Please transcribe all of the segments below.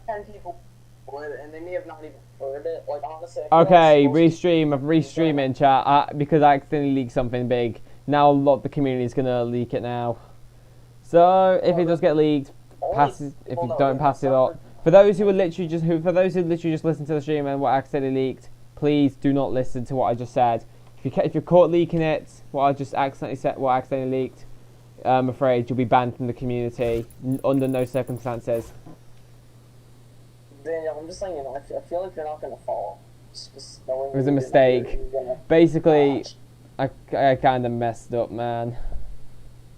10 people it, and they may have not even heard it. Like, honestly, I feel Okay, like restream. I'm restreaming, chat, because I accidentally leaked something big. Now a lot of the community is gonna leak it now. So if it does get leaked, pass it. If you don't pass it on. For those who literally just listened to the stream and what I accidentally leaked, please do not listen to what I just said. If you're caught leaking it, what I accidentally leaked, I'm afraid you'll be banned from the community under no circumstances. Daniel, I'm just saying, you know, I feel like you're not gonna fall. Just It was a mistake. Basically, I kind of messed up, man.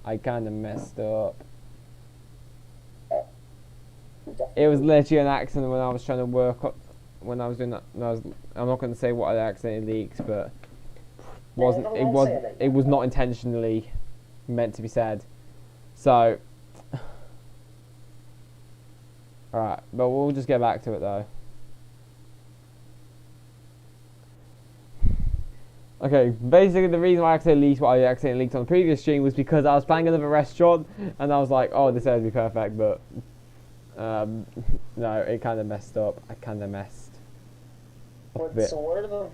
I kind of messed up. It was literally an accident when I was trying to work up. When I was doing that, I'm not going to say what I accidentally leaked, but it was not intentionally meant to be said. So, alright, but we'll just get back to it though. Okay, basically the reason why I accidentally leaked on the previous stream was because I was playing another restaurant and I was like, oh, this would be perfect, but no, it kind of messed up. I kind of messed up a bit.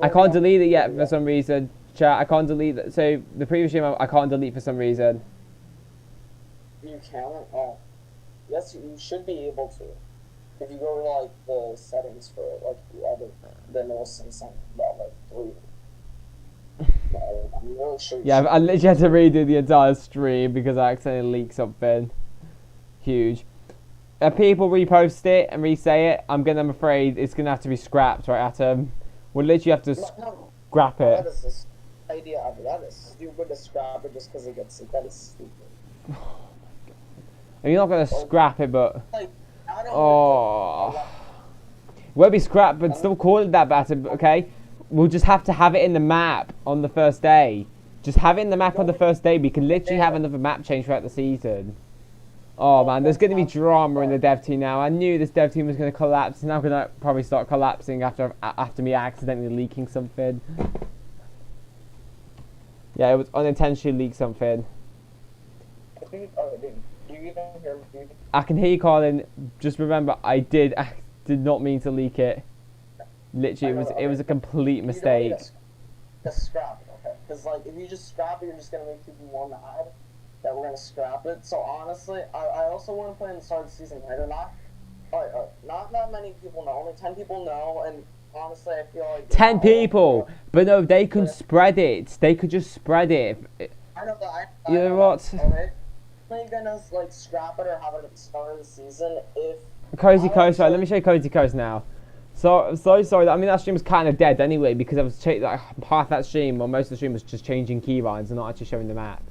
I can't delete it yet for some reason. Chat, I can't delete it. So the previous stream I can't delete for some reason. You can? Oh. Yes, you should be able to. If you go to, like, the settings for it, like, the most and something about, like, 3. I'm really sure yeah, I literally had to redo the entire stream because I accidentally leaked something huge. If people repost it and re-say it, I'm afraid it's gonna have to be scrapped, right, Atom? We'll literally have to scrap it. That is this idea of that is stupid to scrap it just because it gets that is stupid. And you're not gonna scrap it, but like, won't be scrapped, but still call it that, Atom. Okay. We'll just have to have it in the map on the first day. Just have it in the map on the first day. We can literally have another map change throughout the season. Oh man, there's going to be drama in the dev team now. I knew this dev team was going to collapse. It's now going to probably start collapsing after me accidentally leaking something. Yeah, it was unintentionally leaked something. I can hear you calling. Just remember, I did not mean to leak it. Literally, it was a complete mistake. Just scrap it, okay? Because, like, if you just scrap it, you're just going to make people more mad that we're going to scrap it. So, honestly, I also want to play in the start of the season, right? Or not that many people know. Only 10 people know, and honestly, I feel like... 10 people! But no, they can spread it. They could just spread it. I know that. You know what? Okay? Are you going to, like, scrap it or have it at the start of the season if... Cozy Coast, right? Let me show you Cozy Coast now. So I'm so sorry. I mean, that stream was kind of dead anyway because I was like half that stream or most of the stream was just changing keybinds and not actually showing the map.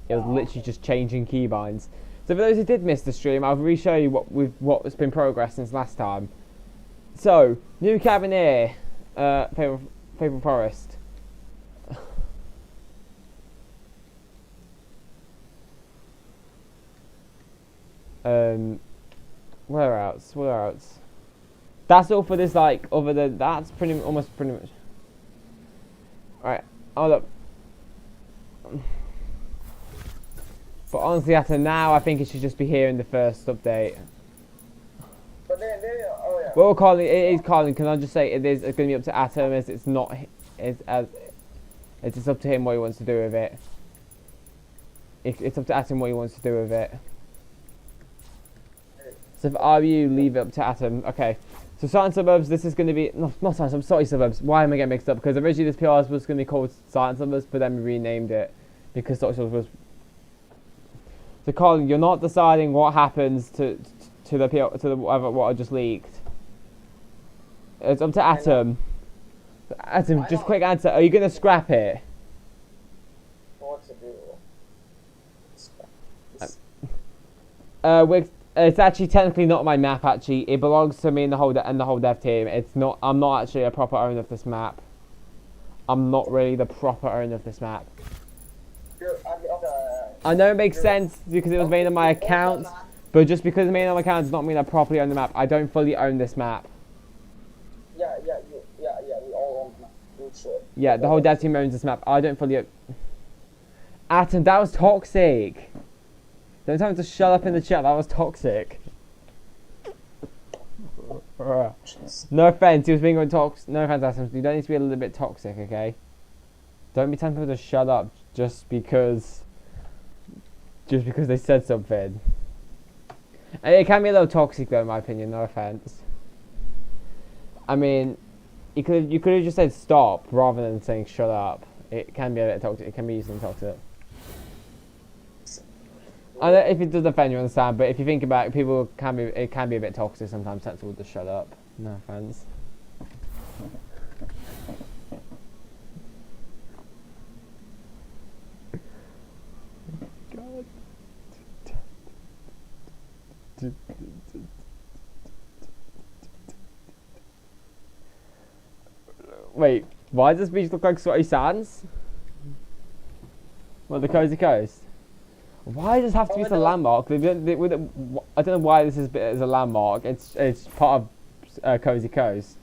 It was literally just changing keybinds. So for those who did miss the stream, I'll re-show you what's been progressed since last time. So new cabin here, Favorite Forest. Where else? Where else? That's all for this, like, other than that's almost pretty much. Alright, hold up. But honestly, after now, I think it should just be here in the first update. But then, oh yeah. Well, Colin, it is Colin. Can I just say it is going to be up to Atom as it's not it's just up to him what he wants to do with it. It's up to Atom what he wants to do with it. So if RU, leave it up to Atom. Okay. So Silent Suburbs, this is going to be... No, not Silent Suburbs, sorry Suburbs. Why am I getting mixed up? Because originally this PR was going to be called Silent Suburbs, but then we renamed it because Silent Suburbs was... So Colin, you're not deciding what happens to the PR, to the what I just leaked. It's up to Atom. Atom, just quick answer. Are you going to scrap it? What to do? It's actually technically not my map. Actually, it belongs to me and the whole dev team. It's not. I'm not actually a proper owner of this map. I'm not really the proper owner of this map. I know it makes sense because it was made on my account, but just because it's made on my account does not mean I properly own the map. I don't fully own this map. Yeah, we all own the map. Yeah, the whole dev team owns this map. I don't fully. Atom, that was toxic. Don't tell me to shut up in the chat. That was toxic. No offense, he was being toxic. No offense, Adam. You don't need to be a little bit toxic, okay? Don't be telling people to shut up just because they said something. And it can be a little toxic, though, in my opinion. No offense. I mean, you could have just said stop rather than saying shut up. It can be a bit toxic. It can be easily toxic. I know if it does offend you, understand. But if you think about it, it can be a bit toxic sometimes. That's all. Just shut up. No offense. God. Wait, why does this beach look like Sweaty Sands? Well, the Cozy Coast. Why does it have to be a landmark? I don't know why this is a landmark. It's part of Cozy Coast.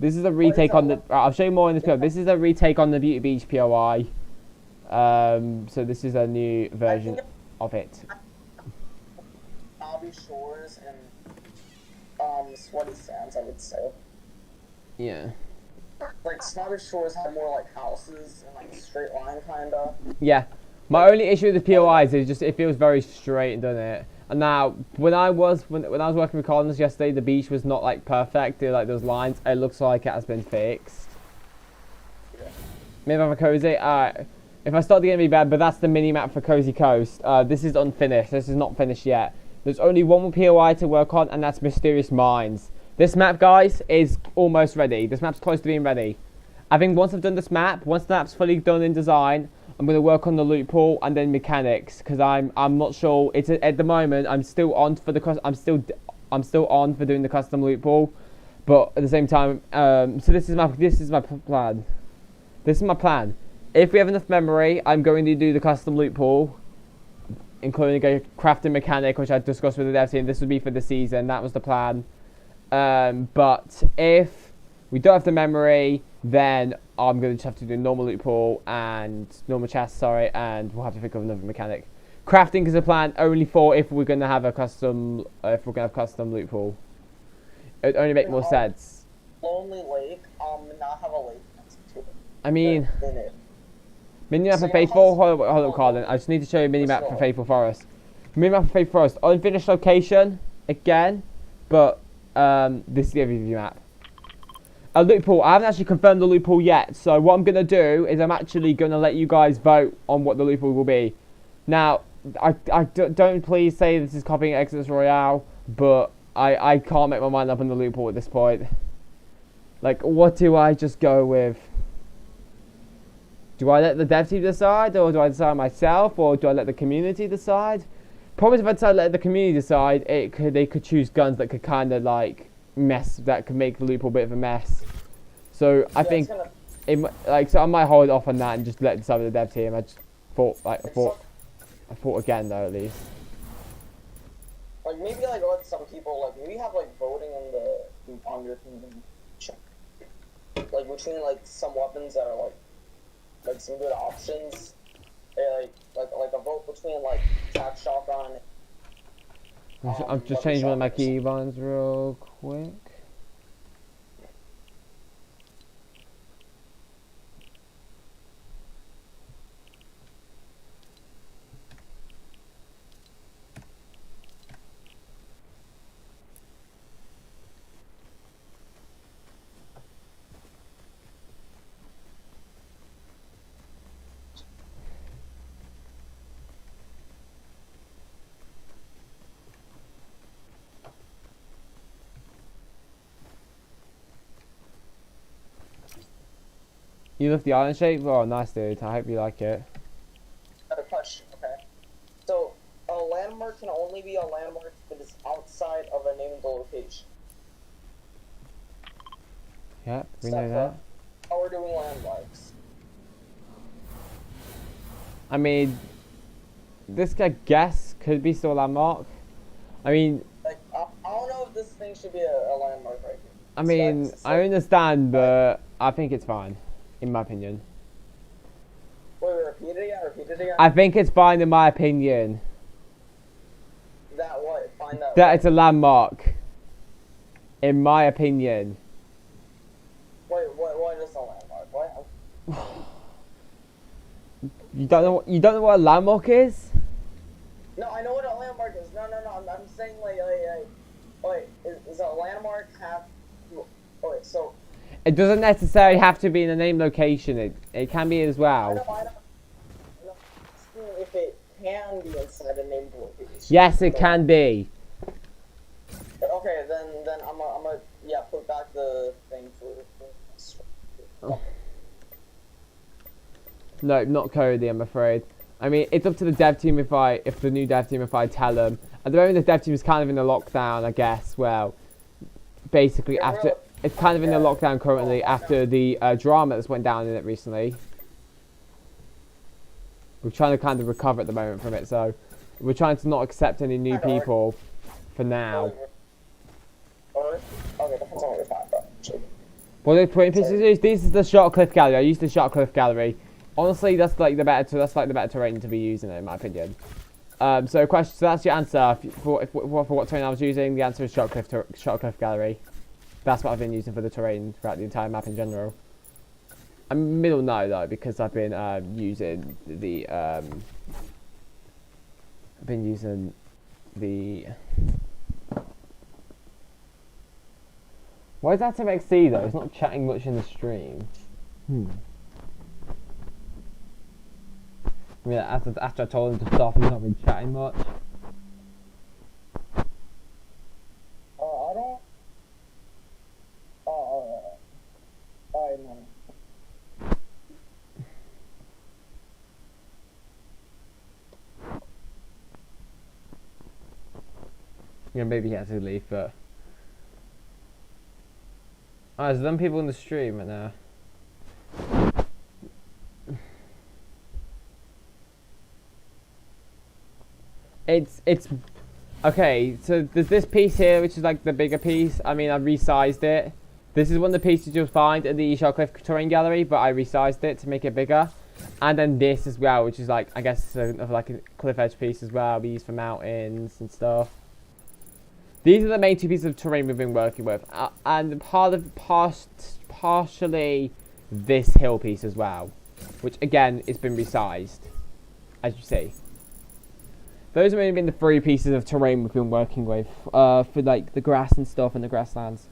This is a retake on the. I'll show you more in this video. This is a retake on the Beauty Beach POI. So this is a new version of it. Bobby Shores and Sweaty Sands, I would say. Yeah. Like Snobby Shores had more like houses and like a straight line kinda. Yeah. My only issue with the POIs is just it feels very straight, doesn't it? And now when I was working with Collins yesterday, the beach was not like perfect. Like those lines, it looks like it has been fixed. Yeah. Maybe I'm a cozy. If I start to get me bad, but that's the mini map for Cozy Coast. This is unfinished. This is not finished yet. There's only one more POI to work on, and that's Mysterious Mines. This map, guys, is almost ready. This map's close to being ready. I think once I've done this map, once the map's fully done in design, I'm going to work on the loot pool and then mechanics, because I'm not sure. It's at the moment I'm still on for I'm still on for doing the custom loot pool, but at the same time, so this is my plan. This is my plan. If we have enough memory, I'm going to do the custom loot pool, including a crafting mechanic, which I discussed with the dev team. This would be for the season. That was the plan. But if we don't have the memory, then I'm going to just have to do normal loot pool and normal chest, and we'll have to think of another mechanic. Crafting is a plan only for if we're going to have a custom, loot pool. It would only make more sense. Lonely Lake, not have a lake next to it. I mean, minimap for Faithful. Hold up, Carlin. I just need to show you a minimap for Faithful Forest. Minimap for Faithful Forest, unfinished location again, but this is the overview map. A loot pool. I haven't actually confirmed the loot pool yet, so what I'm going to do is I'm actually going to let you guys vote on what the loot pool will be. Now, don't please say this is copying Exodus Royale, but I can't make my mind up on the loot pool at this point. Like, what do I just go with? Do I let the dev team decide, or do I decide myself, or do I let the community decide? Probably if I decide to let the community decide, they could choose guns that could kind of like that could make the loot pool a bit of a mess. So I think so I might hold off on that and just let it decide with the dev team. I thought again though, at least. Like maybe like let some people maybe have like voting on your kingdom, like between like some weapons that are like some good options. Like a vote between like attack shotgun. I'm just changing one of my keybinds real quick. You love the island shape? Oh, nice, dude. I hope you like it. I have a question, okay? So, a landmark can only be a landmark that is outside of a named location. Yep, we know that. How we're doing landmarks. I mean, this, I guess, could be still a landmark. I mean... Like, I don't know if this thing should be a landmark right here. I mean, I understand, but I think it's fine. In my opinion. Wait, repeat it again? I think it's fine in my opinion. That what? Find that. That it's a landmark. In my opinion. Wait, what is a landmark? What? You don't know what a landmark is? No, I know what a landmark is. No. I'm saying wait, is a landmark have? Wait, so. It doesn't necessarily have to be in the name location. It can be as well. I know. If it can be inside a named location. Yes, it can be. Okay, then I'm a put back the thing for. No, not Cody, I'm afraid. I mean, it's up to the dev team if the new dev team, if I tell them. At the moment, the dev team is kind of in a lockdown, I guess. Well, basically it's kind of in a lockdown currently after the drama that's went down in it recently. We're trying to kind of recover at the moment from it, so we're trying to not accept any new people for now. Okay, depends on what you're talking about. Well, the point is, this is the shot cliff gallery. I used the shot cliff gallery. Honestly, that's like the better terrain to be using, in my opinion. So that's your answer for what terrain I was using. The answer is shot cliff gallery. That's what I've been using for the terrain throughout the entire map in general. I'm middle no though, because I've been using the Why is that MXC though? It's not chatting much in the stream. I mean, after I told him to stop, he's not been chatting much. I don't. I know. Yeah, maybe he has to leave, but. Oh, there's some people in the stream right now. It's okay. So there's this piece here, which is like the bigger piece. I mean, I resized it. This is one of the pieces you'll find in the Shell Cliff Terrain Gallery, but I resized it to make it bigger. And then this as well, which is like, I guess, like a cliff edge piece as well. We use for mountains and stuff. These are the main two pieces of terrain we've been working with, and partially this hill piece as well, which again it's been resized, as you see. Those have only been the 3 pieces of terrain we've been working with for like the grass and stuff and the grasslands.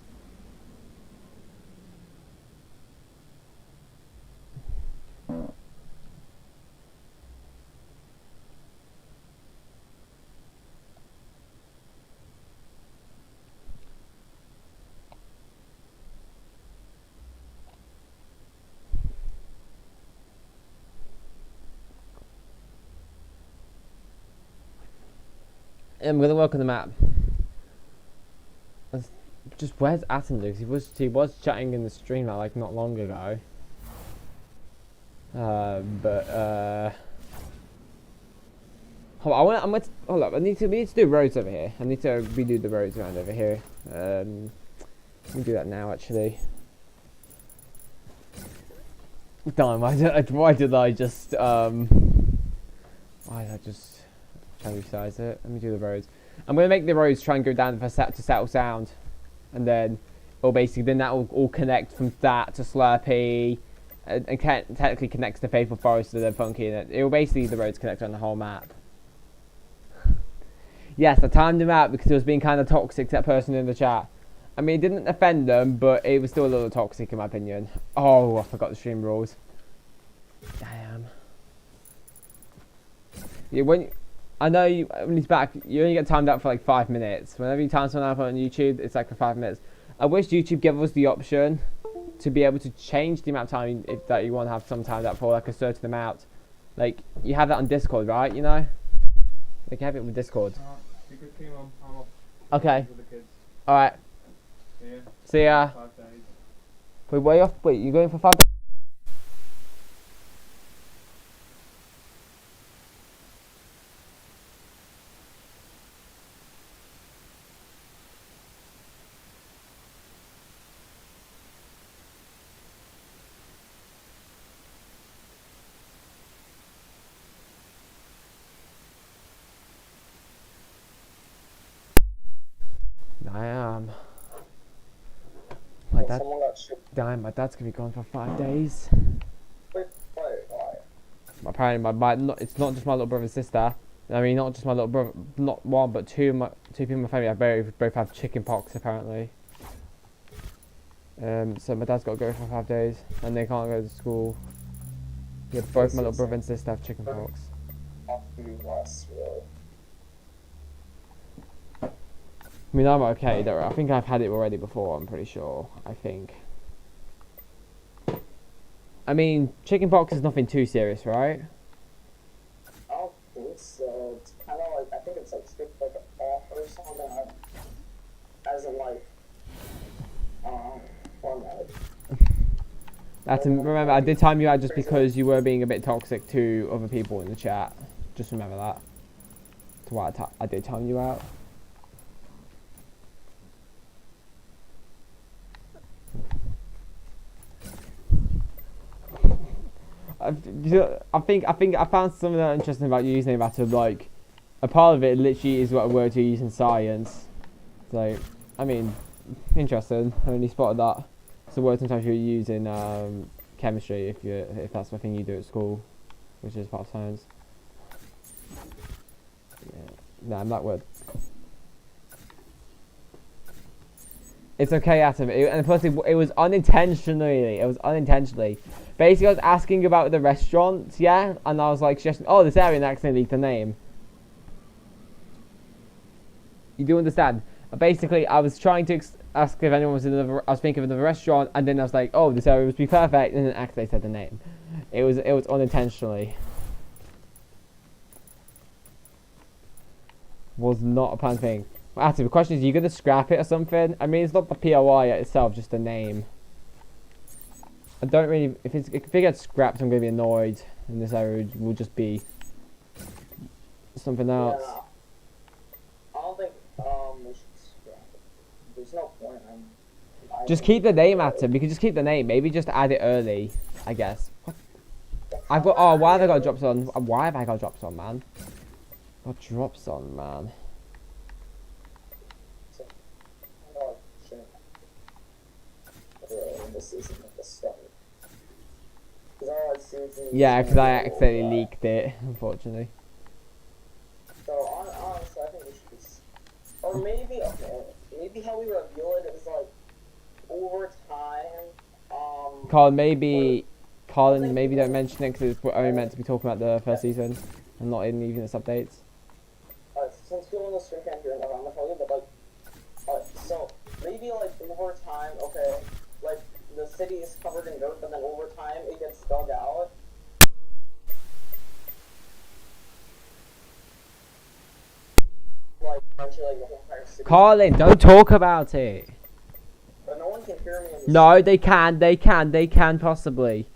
I'm gonna work on the map. Just where's Atom Luke? He was chatting in the stream like not long ago. Hold on, I need to do roads over here. I need to redo the roads around over here. Let me do that now actually. Damn, why did I just try to resize it? Let me do the roads. I'm gonna make the roads try and go down to Settle Sound, and then that will all connect from that to Slurpee, and technically connects to Faithful Forest to the Funky, and it will basically the roads connect on the whole map. Yes, I timed him out because he was being kind of toxic to that person in the chat. I mean, it didn't offend them, but it was still a little toxic in my opinion. Oh, I forgot the stream rules. Damn. Yeah, I know when he's back, you only get timed out for like 5 minutes. Whenever you time someone out on YouTube, it's like for 5 minutes. I wish YouTube gave us the option to be able to change the amount of time that you want to have some timed out for, like a certain amount. Like, you have that on Discord, right? You know? Like, you have it with Discord. Okay. Alright. See ya. Wait, where you off? Wait, you going for 5 days? I am. my dad. Someone got shit. Damn, my dad's gonna be gone for 5 days. Wait, why? Apparently, it's not just my little brother and sister. I mean, not just my little brother, not one, but two people in my family both have chicken pox apparently. So my dad's got to go for 5 days, and they can't go to school. Yeah, both my little brother and sister have chicken pox. I mean, I'm okay, don't worry. I think I've had it already before, I'm pretty sure. I think. I mean, chicken pox is nothing too serious, right? I don't think so. It's kind of like, I think it's like strict like a cough or something. As in like, remember, I did time you out just because you were being a bit toxic to other people in the chat. Just remember that. To why I did time you out. I think I found something interesting about you using that to like. A part of it literally is what a word you use in science. So, I mean, interesting. I only spotted that. It's a word sometimes you use in chemistry if that's the thing you do at school, which is part of science. Yeah. Nah, that word. It's okay, Atom. And plus, it was unintentionally. It was unintentionally. Basically, I was asking about the restaurants, yeah, and I was like suggesting, oh, this area, and I accidentally leaked the name. You do understand? Basically, I was trying to ask if anyone was in another. I was thinking of another restaurant, and then I was like, "Oh, this area must be perfect," and then actually said the name. It was unintentionally. Was not a planned thing. Actually, the question is, are you gonna scrap it or something? I mean, it's not the POI itself, just the name. I don't really. If it gets scrapped, I'm gonna be annoyed, and this area will just be something else. Yeah. I don't think we should scrap it. There's no point. Just keep the name, Atom. We can just keep the name. Maybe just add it early, I guess. What? I've got. Oh, why have I got drops on? Why have I got drops on, man? Got drops on, man. Yeah, because I accidentally leaked it, unfortunately. So honestly, I think we should just, or maybe maybe how we reveal it is like over time. Colin, maybe don't mention it because it's only meant to be talking about the first season and not in even its updates. Since people in the stream can't hear enough, I'm gonna tell you, but like, so maybe like over time, okay, like the city is covered in dirt, but then over time it gets dug out. Like eventually, like the whole entire city. Colin, don't talk about it. But no one can hear me. No, they can possibly.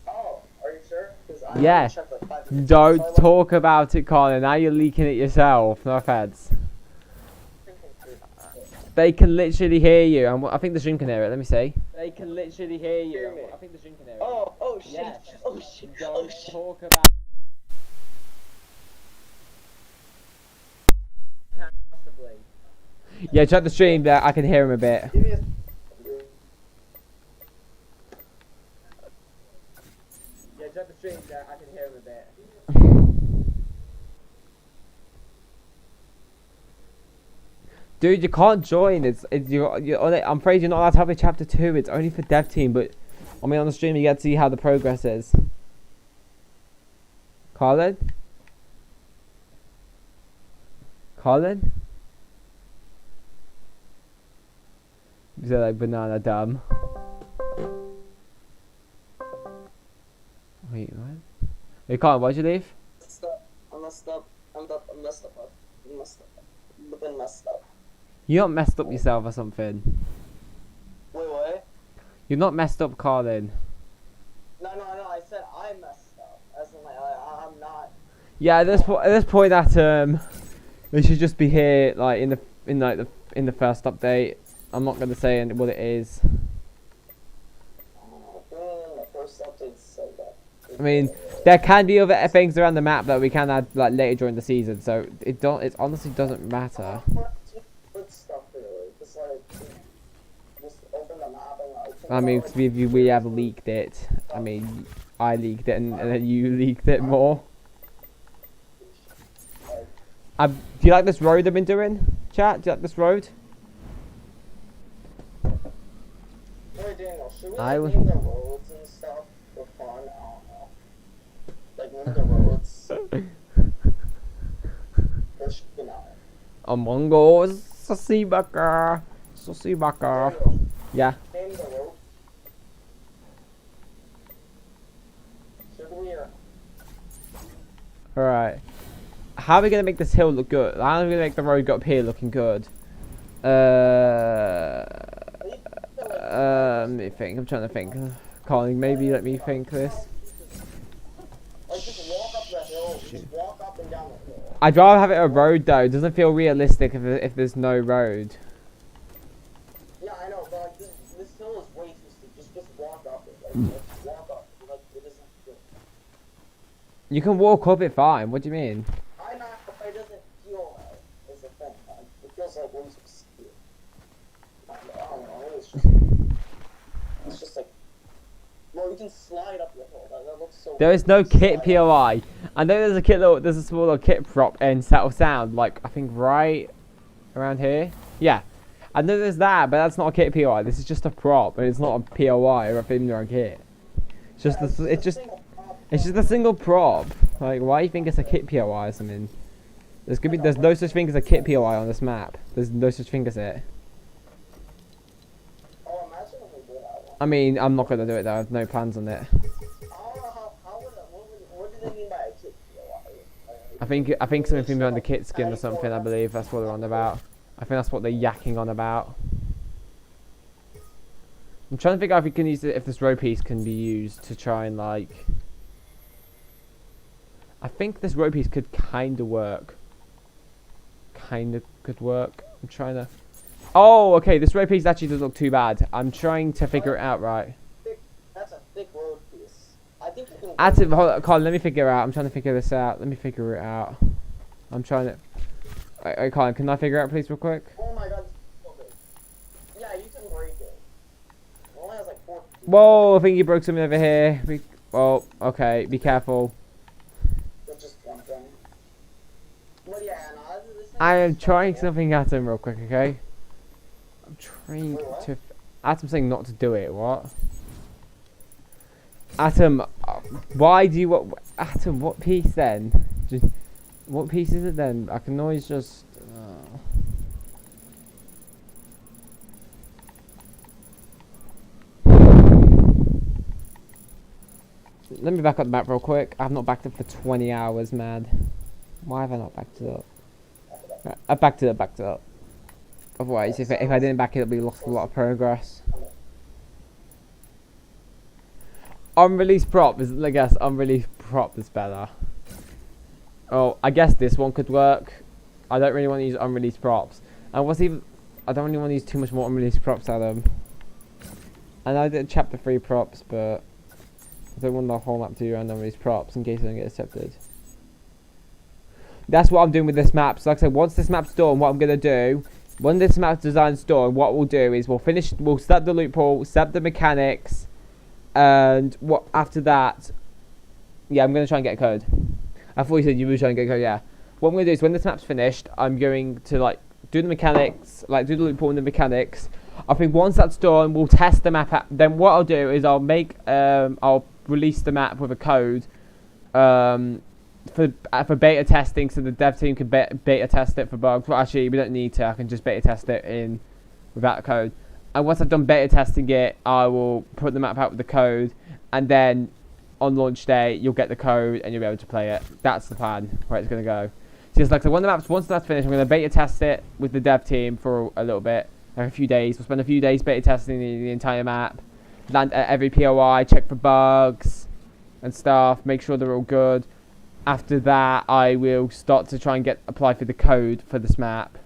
Oh, are you sure? I yes. checked like 5 minutes Don't ago, talk about it, Colin. Now you're leaking it yourself. No offense. They can literally hear you. And I think the stream can hear it. Let me see. They can literally hear you. I think the stream can hear it. Oh shit. Yes. Oh shit. Don't talk about possibly. Yeah, check the stream there. I can hear him a bit. Yeah, check the stream there. I can hear him a bit. Dude, you can't join. I'm afraid you're not allowed to have a chapter 2. It's only for dev team, but I mean on the stream you get to see how the progress is. Colin? Colin? Is that like banana dumb? Wait, what? Hey Colin, why'd you leave? I messed up. I've been messed up. You not messed up yourself or something. Wait, what? You're not messed up, Colin. No, I said I messed up. As in, like, I'm not. Yeah, at this point, that we should just be here, like in the first update. I'm not gonna say what it is. The first update's so bad. I mean, there can be other things around the map that we can add like later during the season, so it honestly doesn't matter. Good stuff, really. Just like, just open I mean, 'cause we have leaked it. I mean, I leaked it and then you leaked it more. Do you like this road I've been doing, chat? Do you like this road? Hey Daniel, should we I like, was- name the roads and stuff for fun? I don't know. Like name the roads. Or should we not? Among Us, Sussy Bucker. Daniel, Yeah. name the road. Should we Alright. How are we going to make this hill look good? How are we going to make the road go up here looking good? Let me think. I'm trying to think. Colin, maybe let me think this. like just walk up the hill, just walk up and down the hill. I'd rather have it a road though. It doesn't feel realistic if there's no road. Yeah, I know, but like this hill is way too steep. Just walk up it. Like, just walk up. Like it isn't good. You can walk up it fine. What do you mean? I know, but it doesn't feel right. Is the thing. Like, it feels like way too steep. I don't know. It's just like. Well, you can slide up the hill. That looks so. There is no Slide kit up. POI. I know there's a small little kit prop in Settle Sound, like I think right around here. Yeah, I know there's that, but that's not a kit POI. This is just a prop, and it's not a POI or a Fimner kit. It's just it's just a single prop. Like, why do you think it's a kit POI or something? There's no such thing as a kit POI on this map. There's no such thing as it. Oh, imagine if we did that one. I mean, I'm not gonna do it though. I have no plans on it. I don't know what do they mean by a kit POI? I think something behind the kit skin or something. I believe that's what they're on about. I think that's what they're yakking on about. I'm trying to figure out if we can use it, if this row piece can be used to try and like. I think this row piece could kind of work. Kind of could work. I'm trying to. Oh, okay. This row piece actually doesn't look too bad. I'm trying to figure it out right. That's a thick road piece. I think you can. Hold on, Colin, let me figure it out. I'm trying to figure this out. Let me figure it out. I'm trying to. Hey, Colin, can I figure it out, please, real quick? Oh my god, it's so big. Yeah, you can break it. It only has like 4. Whoa, I think you broke something over here. Oh, okay. Be careful. That's just one thing. But yeah, no, this thing I am is so trying big. something at him real quick, okay? I'm trying Wait, what? to. Atom's saying not to do it. What? Atom, why do you want? Atom, what piece then? Just, what piece is it then? I can always just. Let me back up the map real quick. I've not backed up for 20 hours, man. Why have I not backed it up? Right, I backed it up. Otherwise, if I didn't back it up, we lost a lot of progress. Unreleased prop is, I guess, unreleased prop is better. Oh, I guess this one could work. I don't really want to use unreleased props. And I don't really want to use too much more unreleased props out of them. I know I did chapter 3 props, but I don't want the whole map to be around unreleased props in case I don't get accepted. That's what I'm doing with this map. So like I said, once this map's done, what I'm going to do, when this map's design's done, what we'll do is we'll set the loophole, set the mechanics, and what after that, yeah, I'm going to try and get a code. I thought you said you were trying to get a code, yeah. What I'm going to do is when this map's finished, I'm going to like do the mechanics, like do the loophole and the mechanics. I think once that's done, we'll test the map out. Then what I'll do is I'll release the map with a code for beta testing, so the dev team can beta test it for bugs. Well, actually, we don't need to. I can just beta test it in without a code. And once I've done beta testing it, I will put the map out with the code, and then on launch day, you'll get the code and you'll be able to play it. That's the plan where it's going to go. So it's like, so once that's finished, I'm going to beta test it with the dev team for a little bit, like a few days. We'll spend a few days beta testing the entire map, land at every POI, check for bugs and stuff, make sure they're all good. After that, I will start to try and apply for the code for this map.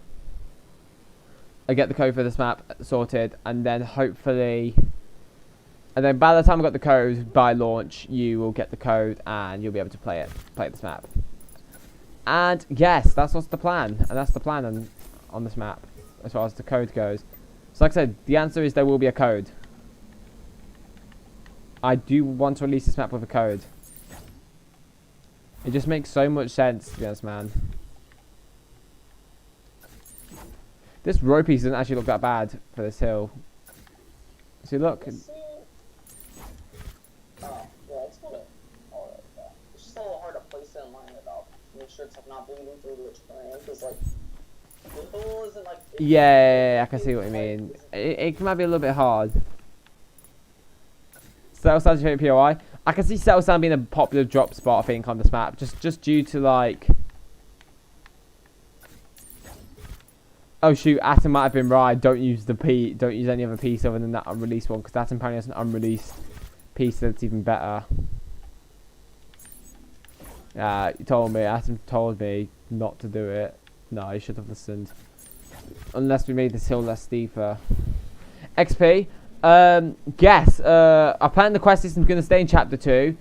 I get the code for this map sorted, and then hopefully, and then by the time I got the code by launch, you will get the code and you'll be able to play this map. And yes, that's what's the plan, and that's the plan on this map as far as the code goes. So like I said, the answer is there will be a code. I do want to release this map with a code. It just makes so much sense, to be honest, man. This row piece doesn't actually look that bad for this hill. See, look. Oh, yeah, it's kind of alright. Yeah. It's just a little hard to place it and line it up. Make sure it's like not bleeding through the terrain, because like the hill isn't like. Yeah, I can see what you mean. It might be a little bit hard. Settle Sand's your favorite POI. I can see Settle Sand being a popular drop spot, I think, on this map, just due to like. Oh shoot, Atom might have been right. Don't use any other piece other than that unreleased one, because Atom apparently has an unreleased piece that's even better. Yeah, Atom told me not to do it. No, I should have listened. Unless we made this hill less steeper. XP. Guess. I plan the quest system's going to stay in chapter 2.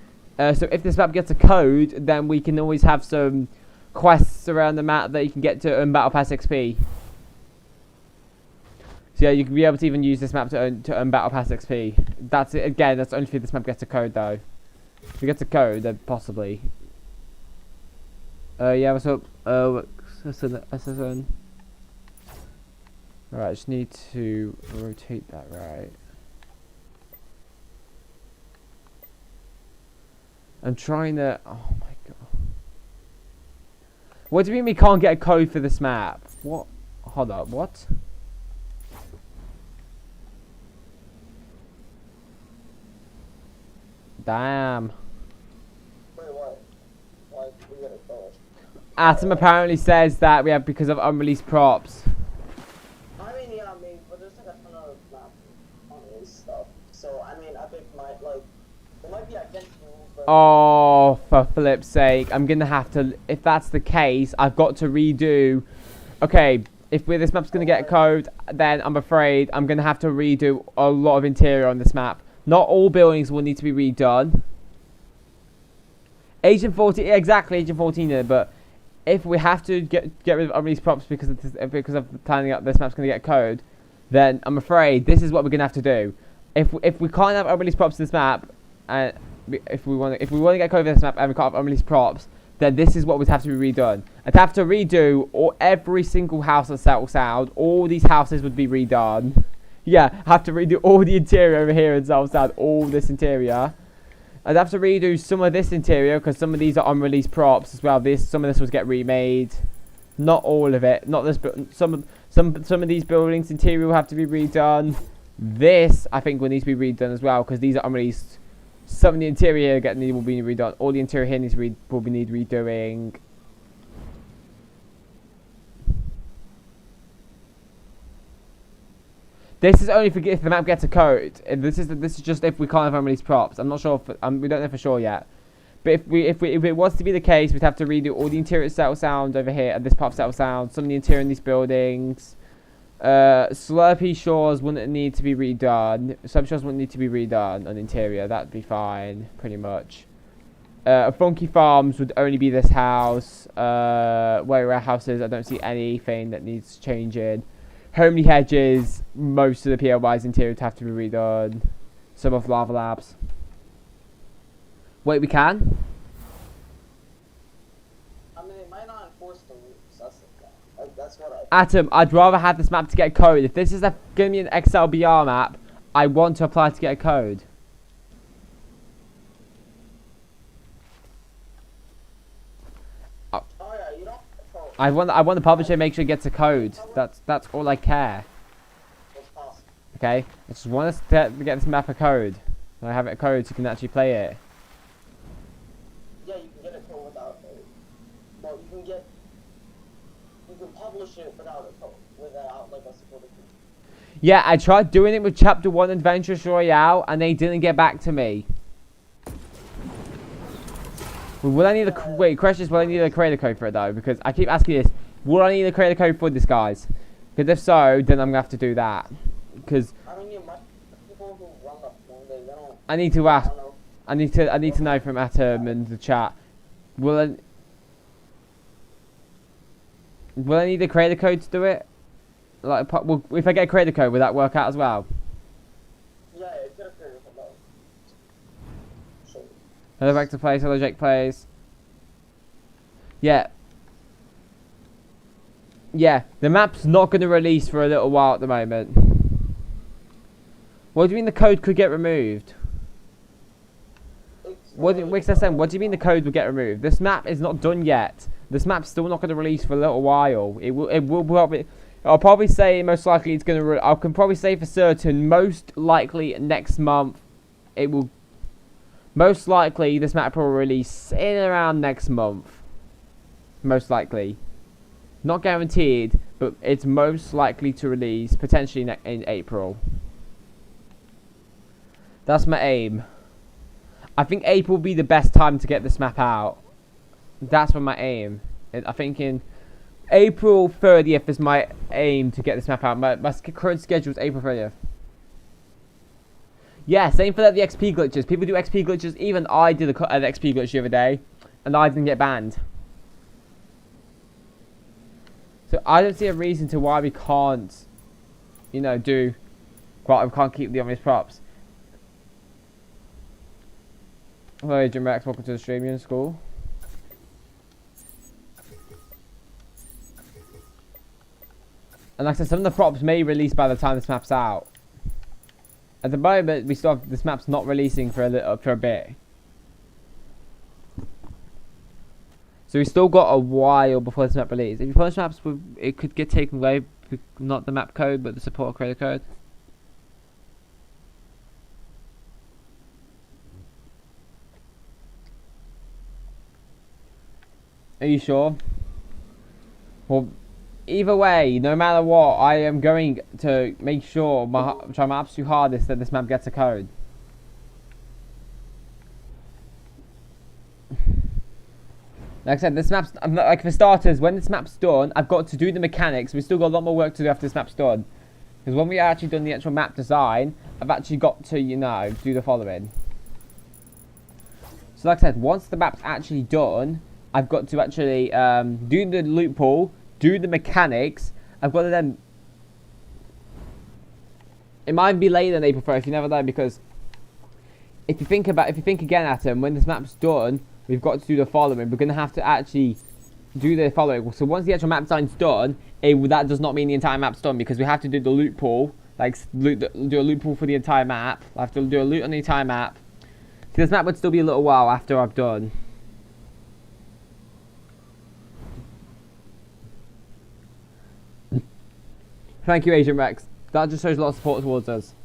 So if this map gets a code, then we can always have some quests around the map that you can get to earn Battle Pass XP. So yeah, you can be able to even use this map to earn Battle Pass XP. That's it. Again, that's only if this map gets a code, though. If it gets a code, then possibly. Yeah, what's up? SSN. Alright, I just need to rotate that right. I'm trying to. Oh my god. What do you mean we can't get a code for this map? What? Hold up, what? Damn. Wait, what? Why we get a code? Atom apparently says that we have because of unreleased props. I mean, yeah, but there's like a ton of map unreleased stuff. So I mean, Epic might like. It might be against rules, but. Oh, for flip's sake. I'm gonna have to, if that's the case, I've got to redo. Okay, if this map's gonna get a code, then I'm afraid I'm gonna have to redo a lot of interior on this map. Not all buildings will need to be redone. Agent 14, exactly, Agent 14 did, but if we have to get rid of unreleased props because of planning out this map's gonna get a code, then I'm afraid this is what we're gonna have to do. If we can't have unreleased props in this map, and if we want to get code for this map and we can't have unreleased props, then this is what would have to be redone. I'd have to redo every single house on Settle Sound. All these houses would be redone. Yeah, have to redo all the interior over here in Settle Sound. All this interior. I'd have to redo some of this interior because some of these are unreleased props as well. Some of this was get remade. Not all of it. Not this, but some of these buildings interior will have to be redone. This I think will need to be redone as well because these are unreleased. Some of the interior will be redone. All the interior here will need redoing. This is only if the map gets a code. This is just if we can't have unreleased props. I'm not sure. We don't know for sure yet. But if it was to be the case, we'd have to redo all the interior at Settle Sound over here and this part of Settle Sound. Some of the interior in these buildings. Slurpy Shores wouldn't need to be redone. Some shores wouldn't need to be redone on interior. That'd be fine, pretty much. Funky Farms would only be this house. Warehouses, I don't see anything that needs changing. Homely Hedges, most of the POI's interior would have to be redone. Some of Lava Labs. Wait, we can? I mean, it might not enforce the rules. That's what Atom, I'd rather have this map to get a code. If this is going to be an XLBR map, I want to apply to get a code. I want the publisher to make sure it gets a code. That's all I care. Okay, I just want us to get this map a code. So I have it a code so you can actually play it. Yeah, you can get a code without a code. Well, you can publish it without a code, without like a supported key. Yeah, I tried doing it with Chapter 1 Adventurous Royale and they didn't get back to me. Will I need a wait? Question is, will I need a creator code for it though? Because I keep asking this. Will I need a creator code for this, guys? Because if so, then I'm gonna have to do that. Because I mean, people who run the phone, they don't. I need to ask. I need to know from Atom and the chat. Will I need a creator code to do it? Like, if I get a creator code, will that work out as well? Yeah, it's gonna create a code. Hello, Vector plays. Hello, Jake plays. Yeah. Yeah, the map's not going to release for a little while at the moment. What do you mean the code could get removed? What do you mean the code will get removed? This map is not done yet. This map's still not going to release for a little while. It will probably. I'll probably say most likely it's going to. I can probably say for certain, most likely next month, it will. Most likely this map will release in around next month. Most likely. Not guaranteed, but it's most likely to release potentially in April. That's my aim. I think April will be the best time to get this map out. That's my aim. I think in April 30th is my aim to get this map out. My current schedule is April 30th. Yeah, same for the XP glitches. People do XP glitches. Even I did an XP glitch the other day, and I didn't get banned. So I don't see a reason to why we can't, you know, we can't keep the obvious props. Hello, Jim Rex, welcome to the stream. You in school? And like I said, some of the props may release by the time this map's out. At the moment, we still have this map's not releasing for a bit. So we still got a while before this map release. If you punish maps, it could get taken away, not the map code, but the support creator code. Are you sure? Well, either way, no matter what, I am going to make sure, try my absolute hardest that this map gets a code. Like I said, this map's, like for starters, when this map's done, I've got to do the mechanics. We've still got a lot more work to do after this map's done. Because when we actually done the actual map design, I've actually got to, you know, do the following. So like I said, once the map's actually done, I've got to actually do the loot pool, do the mechanics. I've got to then... It might be later than April 1st, you never know, because if you think again at them, when this map's done, we've got to do the following. We're going to have to actually do the following. So once the actual map design's done, that does not mean the entire map's done, because we have to do the loot pool, like do a loot pool for the entire map. I have to do a loot on the entire map. So this map would still be a little while after I've done. Thank you, Agent Rex. That just shows a lot of support towards us.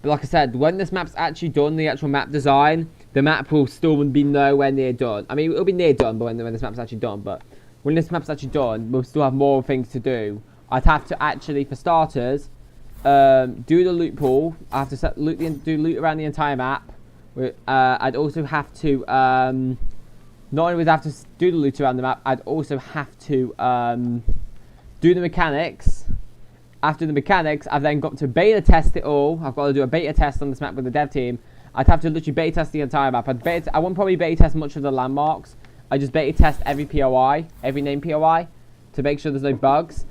But like I said, when this map's actually done, the actual map design, the map will still be nowhere near done. I mean, it'll be near done, but when this map's actually done. But when this map's actually done, we'll still have more things to do. I'd have to actually, for starters, do the loot pool. I have to do loot around the entire map. I'd also have to, not only would I have to do the loot around the map, I'd also have to do the mechanics. After the mechanics, I've then got to beta test it all. I've got to do a beta test on this map with the dev team. I'd have to literally beta test the entire map. I won't probably beta test much of the landmarks. I just beta test every POI, every name POI, to make sure there's no bugs.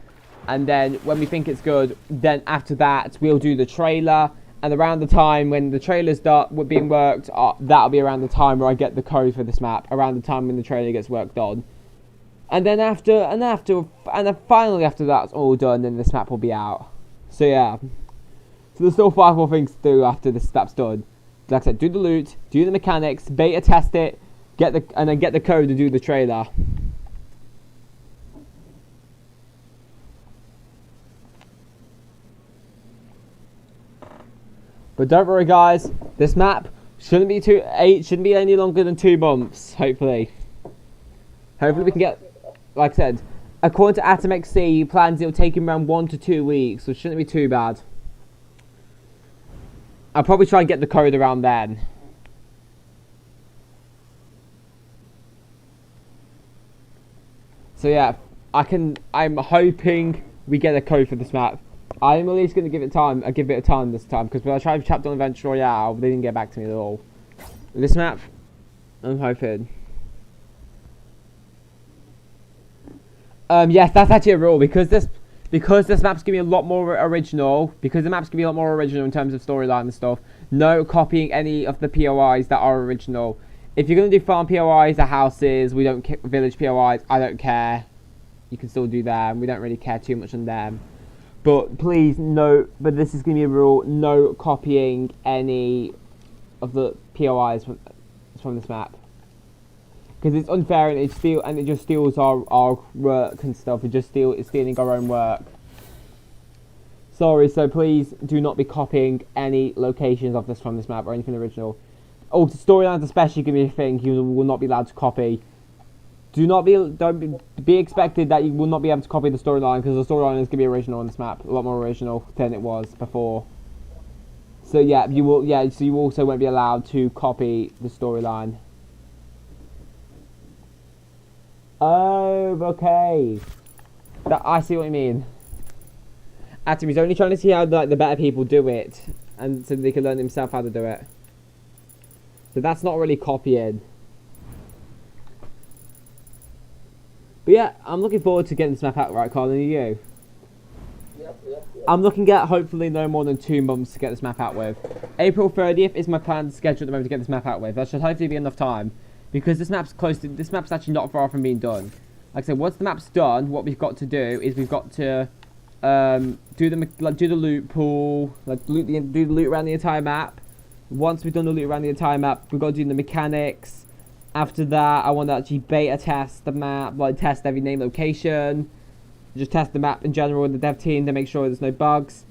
And then when we think it's good, then after that, we'll do the trailer. And around the time when the trailer's being worked, that'll be around the time where I get the code for this map. Around the time when the trailer gets worked on. And then finally after that's all done, then this map will be out. So yeah. So there's still 5 more things to do after this map's done. Like I said, do the loot, do the mechanics, beta test it, and then get the code to do the trailer. But don't worry, guys. This map shouldn't be any longer than 2 months. Hopefully we can get. Like I said, according to Atom XC, he plans it'll take him around 1 to 2 weeks, so it shouldn't be too bad. I'll probably try and get the code around then. So yeah, I'm hoping we get a code for this map. I'm at least going to give it time. I give it a time this time, because when I tried chapter on Adventurous Royale, they didn't get back to me at all. This map, I'm hoping. Yes, that's actually a rule, because because this map's gonna be a lot more original. Because the map's gonna be a lot more original in terms of storyline and stuff. No copying any of the POIs that are original. If you're gonna do farm POIs, the houses, we don't village POIs. I don't care. You can still do them. We don't really care too much on them. But please note, but this is gonna be a rule: no copying any of the POIs from this map. Because it's unfair and it just steals our work and stuff. It's stealing our own work. Sorry, so please do not be copying any locations of this from this map or anything original. Oh, storylines especially gonna be a thing you will not be allowed to copy. Don't be expected that you will not be able to copy the storyline because the storyline is gonna be original on this map, a lot more original than it was before. So yeah, you will. Yeah, so you also won't be allowed to copy the storyline. Oh, okay. I see what you mean. Atom, he's only trying to see how the better people do it, and so they can learn himself how to do it. So that's not really copying. But yeah, I'm looking forward to getting this map out right, Colin. Are you? Yep. I'm looking at hopefully no more than 2 months to get this map out with. April 30th is my planned schedule at the moment to get this map out with. That should hopefully be enough time. Because this map's actually not far from being done. Like I said, once the map's done, what we've got to do is we've got to do the loot pool, do the loot around the entire map. Once we've done the loot around the entire map, we've got to do the mechanics. After that, I want to actually beta test the map, test every name location, just test the map in general with the dev team to make sure there's no bugs.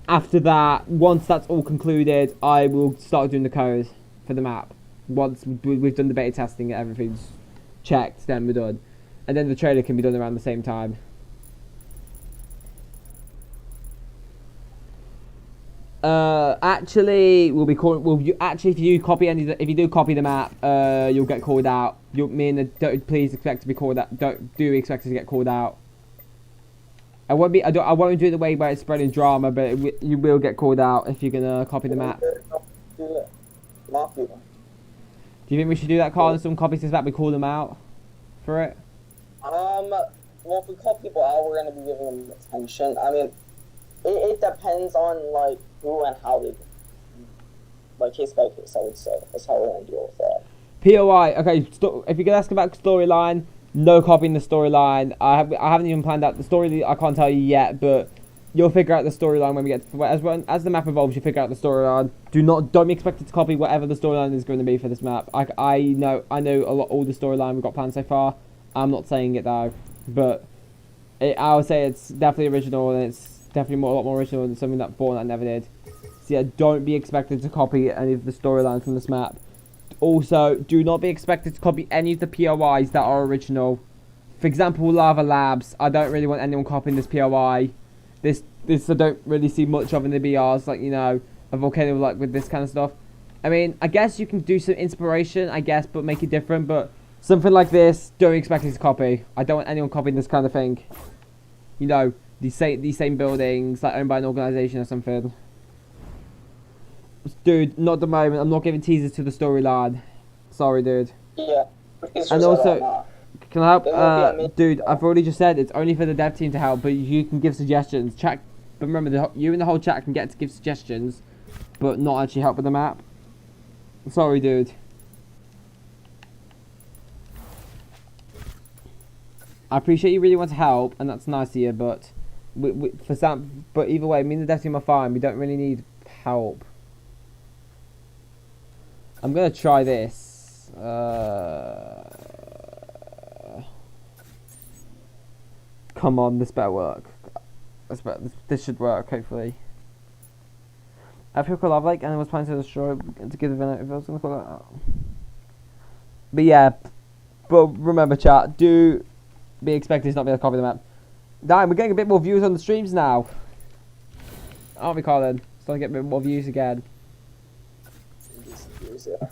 After that, once that's all concluded, I will start doing the code for the map. Once we've done the beta testing and everything's checked, then we're done. And then the trailer can be done around the same time. Actually, if you do copy the map, you'll get called out. Please expect to be called out. Do expect to get called out. I won't do it the way where it's spreading drama, but you will get called out if you're gonna copy the map. Do you think we should do that, Carl? And some copies this map, we call them out for it? Well, if we call people out, we're gonna be giving them attention. I mean, it depends on who and how they, case by case. I would say that's how we're gonna deal with that. POI. Okay, if you're gonna ask about storyline, no copying the storyline. I haven't even planned out the story. I can't tell you yet, but you'll figure out the storyline when we get as the map evolves. You figure out the storyline. Don't be expected to copy whatever the storyline is going to be for this map. I know all the storyline we've got planned so far. I'm not saying it though, but I would say it's definitely original, and it's definitely a lot more original than something that Fortnite never did. So yeah, don't be expected to copy any of the storylines from this map. Also, do not be expected to copy any of the POIs that are original. For example, Lava Labs. I don't really want anyone copying this POI. This I don't really see much of in the BRs, a volcano with this kind of stuff. I mean, I guess you can do some inspiration, but make it different. But something like this, don't expect it to copy. I don't want anyone copying this kind of thing. These same buildings, owned by an organization or something. Dude, not at the moment. I'm not giving teasers to the storyline. Sorry, dude. Yeah. And also, can I help? Dude, I've already just said it's only for the dev team to help, but you can give suggestions. But remember, you and the whole chat can get to give suggestions, but not actually help with the map. Sorry, dude. I appreciate you really want to help, and that's nice of you, but but either way, me and the dev team are fine. We don't really need help. I'm gonna try this. Come on, this better work. This should work, hopefully. I feel called Love and I was planning to destroy to give the event if I was gonna call it out. But yeah, but remember, chat, do be expected to not be able to copy the map. Damn, we're getting a bit more views on the streams now. Aren't we, Colin? Starting to get a bit more views again.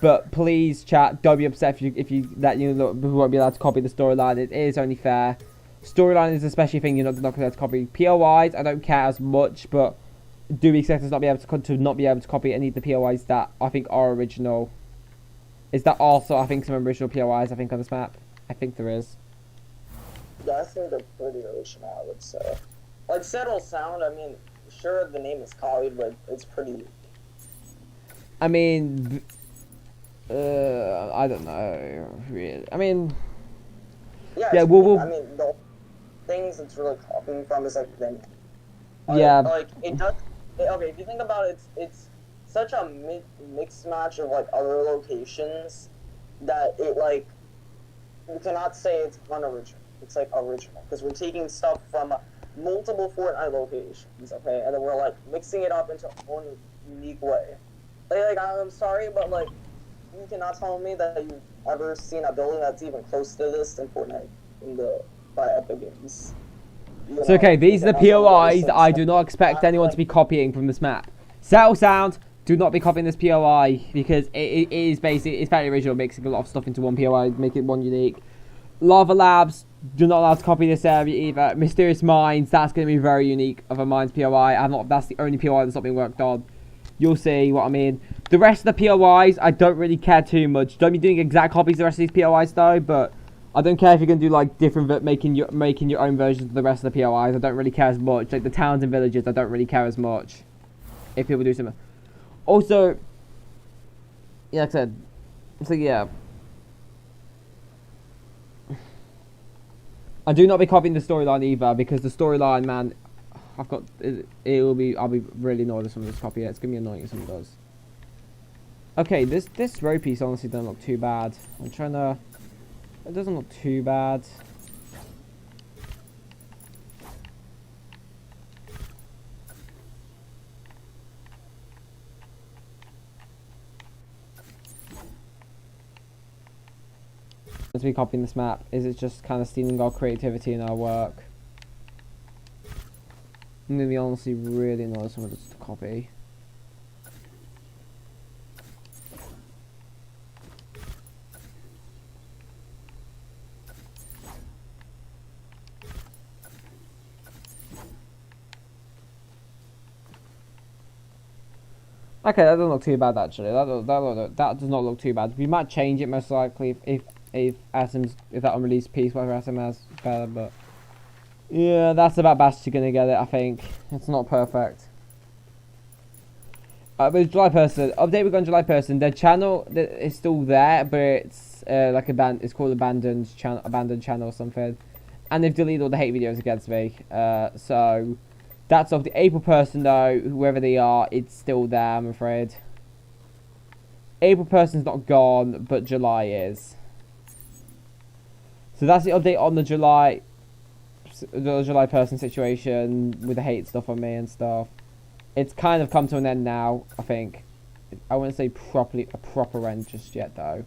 But please, chat, don't be upset if you won't be allowed to copy the storyline. It is only fair. Storyline is a special thing you're not going to be able to copy. POIs, I don't care as much, but do be expected to not be able to copy any of the POIs that I think are original. Is that also, I think, some original POIs on this map? I think there is. Yeah, I think they're pretty original, I would say. like Settle Sound. I mean, sure the name is copied, but it's pretty. I mean, I don't know, really. I mean, Yeah, yeah, I mean, the things it's really copying from is like them. Yeah. Like it does. Okay, if you think about it, it's such a mixed match of like other locations that it like you cannot say it's unoriginal. It's like original because we're taking stuff from multiple Fortnite locations, okay, and then we're like mixing it up into one unique way. Like I'm sorry, but like you cannot tell me that you've ever seen a building that's even close to this in Fortnite by Epic Games. It's okay, these are the POIs that I do not expect anyone to be copying from this map. Settle Sound, do not be copying this POI because it is basically, it's very original, mixing a lot of stuff into one POI, make it one unique. Lava Labs, do not allow to copy this area either. Mysterious Mines, that's going to be very unique of a Mines POI. That's the only POI that's not being worked on. You'll see what I mean. The rest of the POIs, I don't really care too much. Don't be doing exact copies of the rest of these POIs though, but I don't care if you're gonna do like different, making your own versions of the rest of the POIs. I don't really care as much. Like the towns and villages, I don't really care as much. If people do something. Also, yeah, like I said, so yeah, I do not be copying the storyline either because the storyline, man, I'll be really annoyed if someone does copy it. It's gonna be annoying if someone does. Okay, this row piece honestly doesn't look too bad. I'm trying to. It doesn't look too bad. As we copying this map, is it just kind of stealing our creativity and our work? I'm gonna be honestly really annoyed if someone does copy. Okay, that doesn't look too bad actually. That does not look too bad. We might change it most likely if that unreleased piece, whatever SM has, better. But yeah, that's about best you're gonna get it. I think it's not perfect. But July person update. We're going July person. Their channel is still there, but it's like it's called abandoned channel or something, and they've deleted all the hate videos against me. So. That's of the April person though, whoever they are, it's still there, I'm afraid. April person's not gone, but July is. So that's the update on the July person situation with the hate stuff on me and stuff. It's kind of come to an end now, I think. I wouldn't say a proper end just yet though.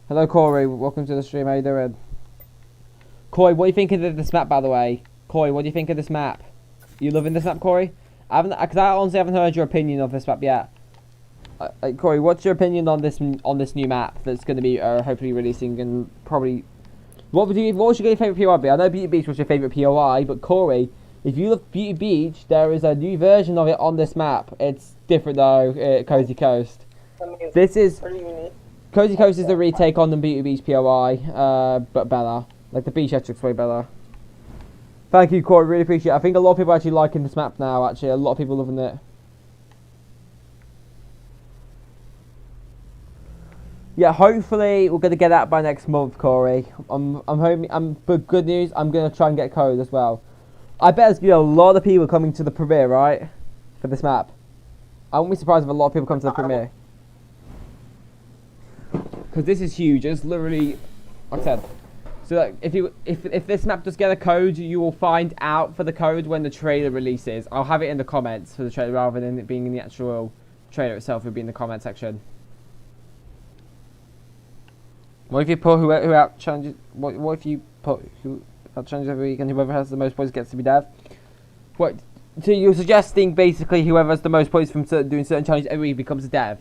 Hello Corey, welcome to the stream, how you doing? Corey, what do you think of this map, by the way? Corey, what do you think of this map? You loving this map, Corey? Because I honestly haven't heard your opinion of this map yet. Corey, what's your opinion on this new map that's going to be hopefully releasing and probably... What was your favourite POI be? I know Beauty Beach was your favourite POI, but Corey, if you love Beauty Beach, there is a new version of it on this map. It's different though, Cozy Coast. This is... Cozy Coast is the retake on the Beauty Beach POI, but better. Like, the beach looks way better. Thank you, Corey. Really appreciate it. I think a lot of people are actually liking this map now, actually. A lot of people loving it. Yeah, hopefully we're going to get that by next month, Corey. But good news, I'm going to try and get code as well. I bet there's going to be a lot of people coming to the premiere, right? For this map. I wouldn't be surprised if a lot of people come to the premiere. Because this is huge. It's literally, like I said... So like, if this map does get a code, you will find out for the code when the trailer releases. I'll have it in the comments for the trailer rather than it being in the actual trailer itself. It'll be in the comment section. What if you put who out challenges? What if you put who out challenges every week and whoever has the most points gets to be dev? What? So you're suggesting basically whoever has the most points from doing certain challenges every week becomes a dev?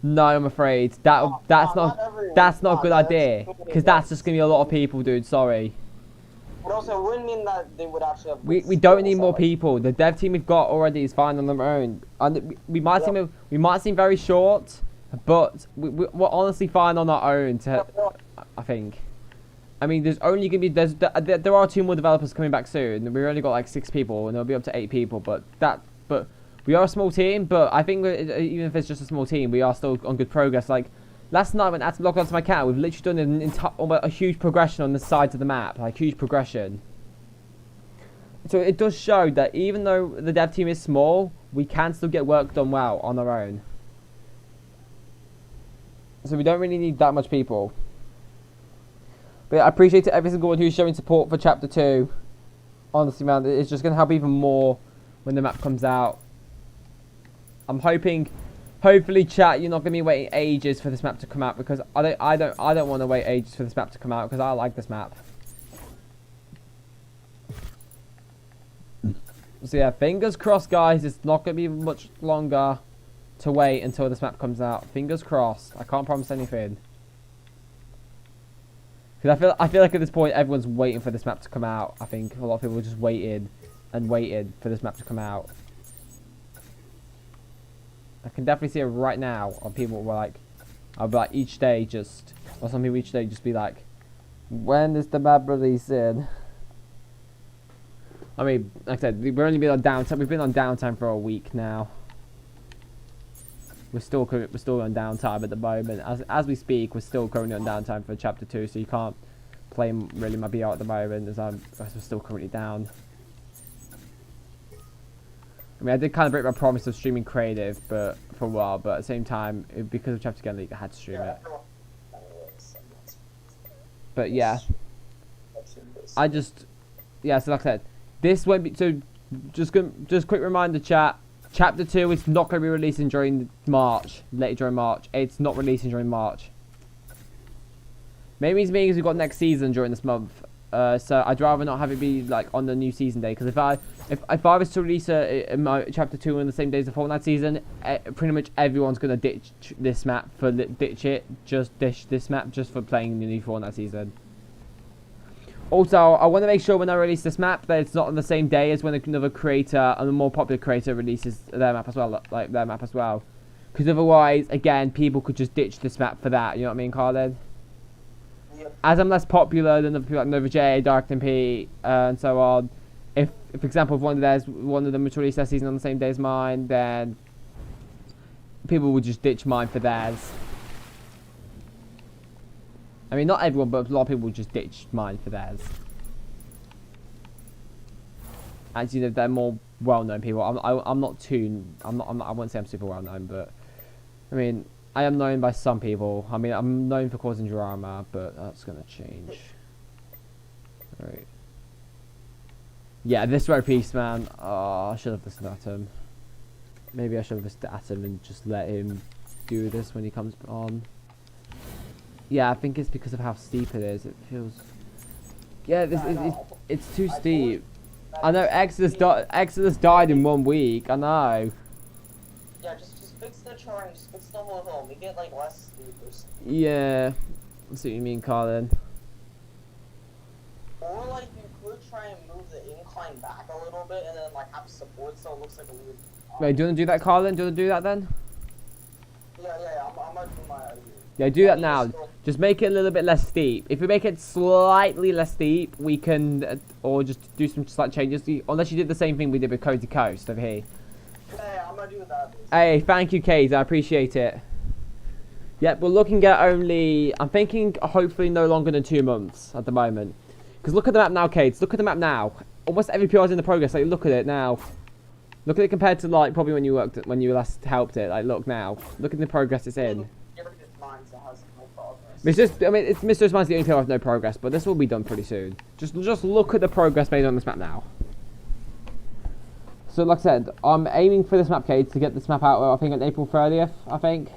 No, I'm afraid that's not a good idea because that's just gonna be a lot of people, dude. Sorry. But also, it wouldn't mean that they would actually have. We don't need more people. The dev team we've got already is fine on their own, and we might seem very short, but we're honestly fine on our own. I think. I mean, there's only gonna be there are 2 more developers coming back soon. We've only got like 6 people, and it'll be up to 8 people. But we are a small team. But I think even if it's just a small team, we are still on good progress. Like last night when I logged onto my account, we've literally done a huge progression on the sides of the map, like huge progression. So it does show that even though the dev team is small, we can still get work done well on our own. So we don't really need that much people. But yeah, I appreciate every single one who's showing support for Chapter 2. Honestly, man, it's just going to help even more when the map comes out. I'm hopefully, chat, you're not going to be waiting ages for this map to come out, because I don't want to wait ages for this map to come out, because I like this map. So yeah, fingers crossed, guys. It's not going to be much longer to wait until this map comes out. Fingers crossed. I can't promise anything. Because I feel like at this point everyone's waiting for this map to come out. I think a lot of people are just waiting and waiting for this map to come out. I can definitely see it right now on people who are like, I'll be like each day just, or some people each day just be like, when is the map releasing? I mean, like I said, we've only been on downtime. We've been on downtime for a week now. We're still on downtime at the moment. As we speak, we're still currently on downtime for Chapter 2, so you can't play really my BR at the moment, as we're still currently down. I mean, I did kind of break my promise of streaming creative, but for a while. But at the same time, because of Chapter 2 League, I had to stream it. But yeah, yeah. So like I said, this won't be. So just quick reminder, chat. Chapter 2 is not going to be releasing during March, later during March. It's not releasing during March. Maybe it's means we've got next season during this month. So I'd rather not have it be like on the new season day, because if I was to release my Chapter 2 on the same day as the Fortnite season, pretty much everyone's going to ditch this map ditch this map just for playing the new Fortnite season. Also, I want to make sure when I release this map that it's not on the same day as when another creator, and a more popular creator, releases their map as well. Because otherwise, again, people could just ditch this map for that. You know what I mean, Carlin? Yep. As I'm less popular than other people like Nova J, Dark MP, and so on. If for example, if one of them were to release their season on the same day as mine, then people would just ditch mine for theirs. I mean, not everyone, but a lot of people just ditch mine for theirs. And you know, they're more well-known people. I wouldn't say I'm super well-known, but I mean, I am known by some people. I mean, I'm known for causing drama, but that's gonna change. Alright. Yeah, this rare piece, man. Oh, I should have listened at him. Maybe I should have listened at him and just let him do this when he comes on. Yeah, I think it's because of how steep it is. It feels... Yeah, it's too steep. I know Exodus died in 1 week. I know. Yeah, just fix the terrain. Just fix the whole hill. Make it like less steep or something. Yeah. I see what you mean, Colin. Or like you could try and move the incline back a little bit and then like have support so it looks like a weird... Wait, do you want to do that, Colin? Do you want to do that then? Yeah. I'm gonna do my idea. Yeah, do that now. Just make it a little bit less steep. If we make it slightly less steep, we can, or just do some slight changes. Unless you did the same thing we did with Cozy Coast over here. Yeah, I'm gonna do that. Hey, thank you, Kaze. I appreciate it. Yep, we're looking at only, I'm thinking hopefully no longer than 2 months at the moment. Because look at the map now, Kaze. Look at the map now. Almost every PR is in the progress. Like, look at it now. Look at it compared to like probably when you last helped it. Like, look now. Look at the progress it's in. It's just, I mean, it's Mr. Smile's the only PR with no progress, but this will be done pretty soon. Just look at the progress made on this map now. So, like I said, I'm aiming for this map, Kate, to get this map out, I think, on April 30th, I think.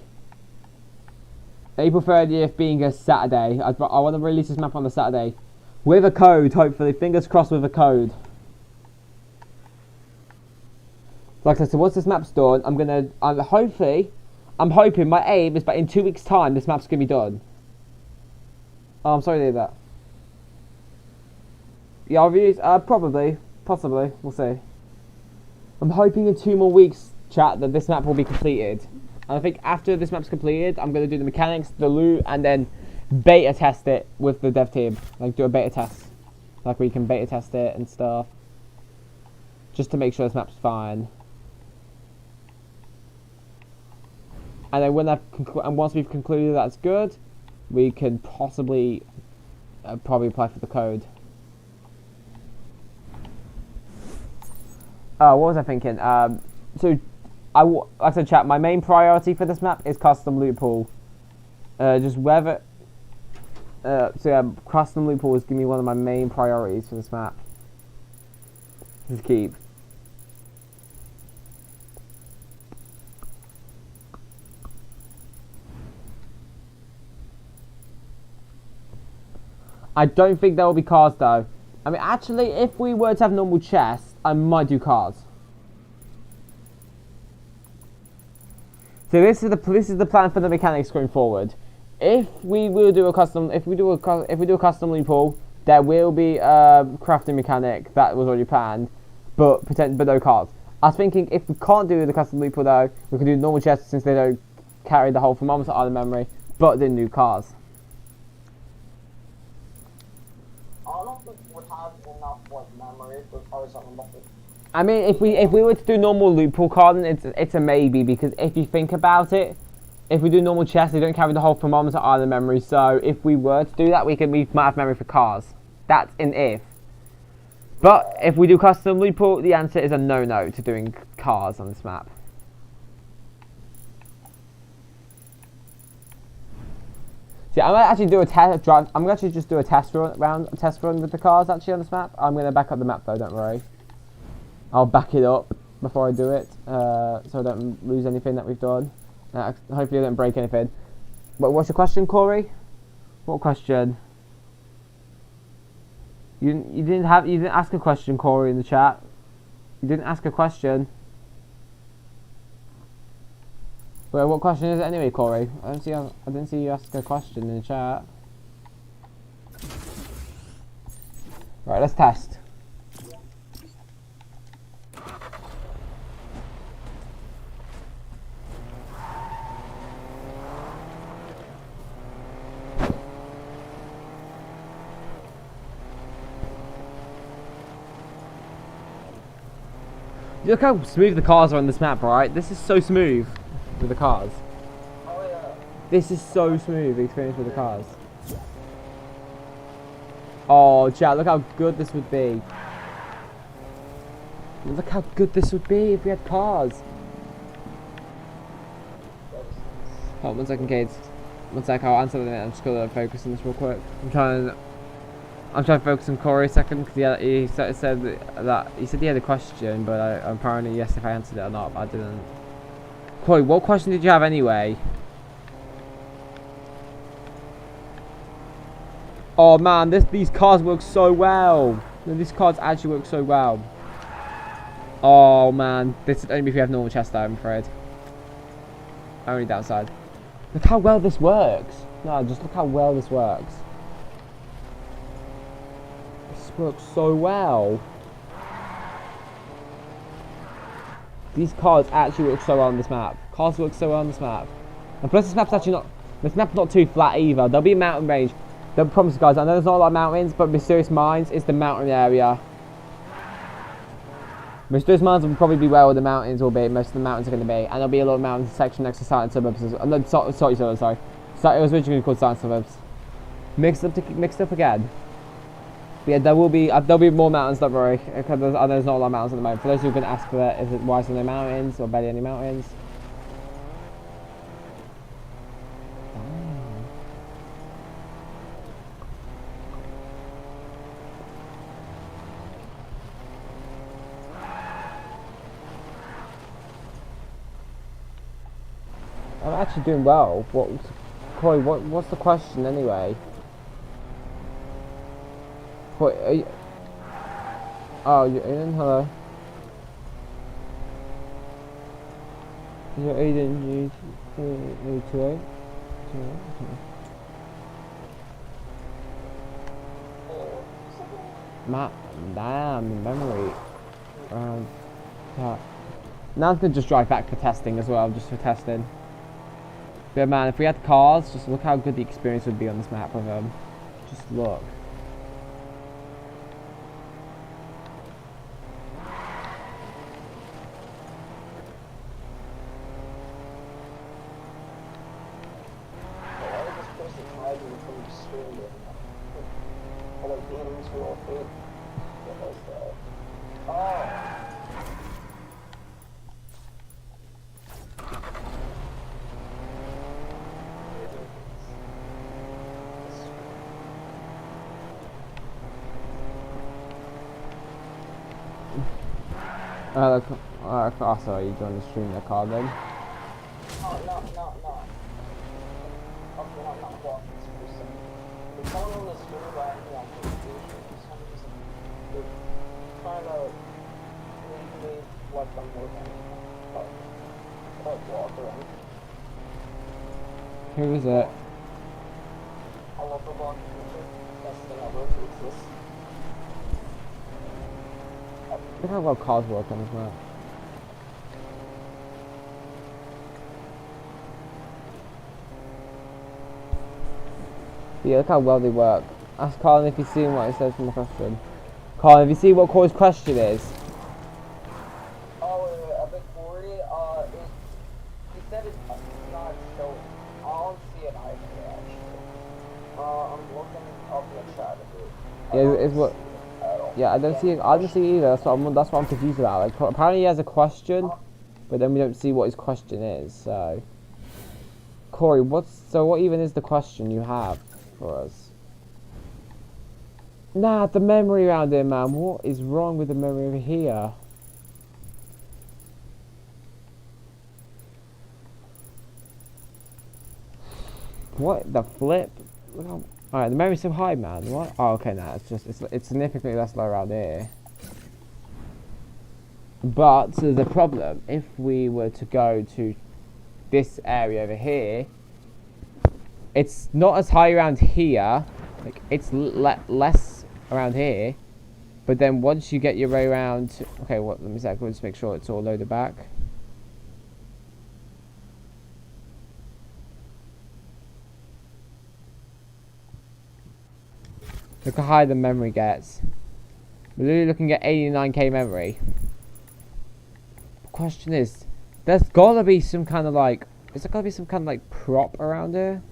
April 30th being a Saturday. I want to release this map on the Saturday. With a code, hopefully. Fingers crossed with a code. Like I said, so once this map's done, I'm hoping, my aim is that in 2 weeks' time, this map's going to be done. Oh, I'm sorry to hear that. Yeah, I'll use, probably, possibly, we'll see. I'm hoping in 2 more weeks, chat, that this map will be completed. And I think after this map's completed, I'm going to do the mechanics, the loot, and then beta test it with the dev team. Like, do a beta test. Like, we can beta test it and stuff. Just to make sure this map's fine. And then when once we've concluded that's good, we can possibly probably apply for the code. Oh, what was I thinking? So, like I said, chat, my main priority for this map is custom loot pool. Just whether... so yeah, custom loot pool is gonna be one of my main priorities for this map. Just keep. I don't think there will be cars though. I mean, actually, if we were to have normal chests, I might do cars. So this is the plan for the mechanics going forward. If we will do a custom, if we do a custom loot pool, there will be a crafting mechanic that was already planned, but no cars. I was thinking if we can't do the custom loot pool though, we can do normal chests since they don't carry the whole thermometer out of memory, but then do cars. I mean, if we were to do normal loot pool carding, it's a maybe, because if you think about it, if we do normal chests, they don't carry the whole thermometer either memory. So if we were to do that, we might have memory for cars. That's an if. But if we do custom loot pool, the answer is a no to doing cars on this map. See, I'm gonna actually do a test drive. I'm gonna actually just do a test run with the cars actually on this map. I'm gonna back up the map though. Don't worry. I'll back it up before I do it, so I don't lose anything that we've done. Hopefully I don't break anything. But what's your question, Corey? What question? You didn't ask a question, Corey, in the chat. You didn't ask a question. Well, what question is it anyway, Corey? I didn't see you ask a question in the chat. Right, let's test. Look how smooth the cars are on this map, right? This is so smooth with the cars. Oh yeah. This is so smooth, the experience with the cars. Oh, chat, look how good this would be. Look how good this would be if we had cars. Hold on 1 second, kids. 1 sec, I'll answer that. I'm just gonna focus on this real quick. I'm trying to focus on Corey a second, because he said that he said he had a question, but I apparently yes if I answered it or not, but I didn't. Corey, what question did you have anyway? Oh man, these cars work so well. These cars actually work so well. Oh man, this is only if you have normal chest though, I'm afraid. Only downside. Look how well this works. No, just look how well this works. Works so well. These cars actually work so well on this map. Cars work so well on this map. And plus this map's not too flat either. There'll be a mountain range. I promise you guys, I know there's not a lot of mountains, but Mysterious Mines is the mountain area. Mysterious Mines will probably be where all the mountains will be. Most of the mountains are going to be. And there'll be a little mountain section next to Silent Suburbs. No, sorry. It was originally called Silent Suburbs. Mixed up again. But yeah, there'll be more mountains, don't worry, because there's not a lot of mountains at the moment. For those who've been asked for that, why is there no mountains, or barely any mountains? I'm actually doing well. Corey, what's the question anyway? Wait, are you... Oh, you're Aiden? Hello. You're Aiden, you 28? Map, damn, memory. Now I'm gonna just drive back for testing as well, just for testing. But man, if we had cars, just look how good the experience would be on this map with them. Just look. Also, you joined the stream the car then? No. Okay, I'm not walking this person. There's someone on the street right here on PlayStation. Someone just trying to make me let them work on it. Walk around. Who is it? I love the block. That's the thing I wrote to exist. Look how well cars work on this map. Yeah, look how well they work. Ask Colin if he's seen what it says from the question. Colin, have you seen what Corey's question is? Oh, a bit Corey, he said it's not showing. I don't see it either, actually. I'm looking up in the chat a bit. Yeah, it's what... Yeah, I don't see it either. That's what I'm confused about. Like, apparently he has a question, but then we don't see what his question is. So, Corey, what even is the question you have for us? Nah, the memory around here, man. What is wrong with the memory over here? What the flip? Alright, the memory's so high, man. What? Oh, okay, nah, it's significantly less low around here. But the problem, if we were to go to this area over here, it's not as high around here. Like, it's less around here. But then once you get your way around, okay, let me just make sure it's all loaded back. Look how high the memory gets. We're literally looking at 89k memory. The question is, there's gotta be some kind of like, is there gotta be some kind of like prop around here?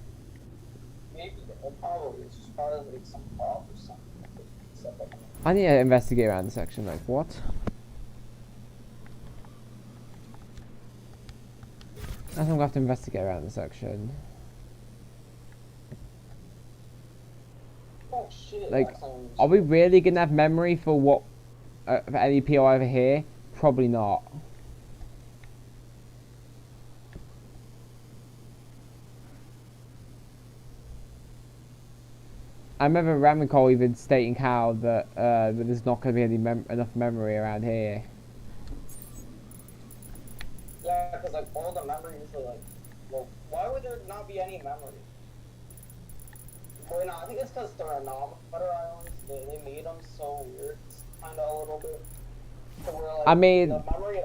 Maybe, probably. It's just probably like some prop or something. I need to investigate around the section, like what? I think we'll have to investigate around the section. Oh shit. Like, are we really gonna have memory for what, for any PO over here? Probably not. I remember Ramicol even stating how that there's not going to be any enough memory around here. Yeah, because like all the memory is like, well, why would there not be any memory? Well, no, I think it's because they're anomaly islands. They made them so weird, kind of a little bit. So where, like, I mean, the memory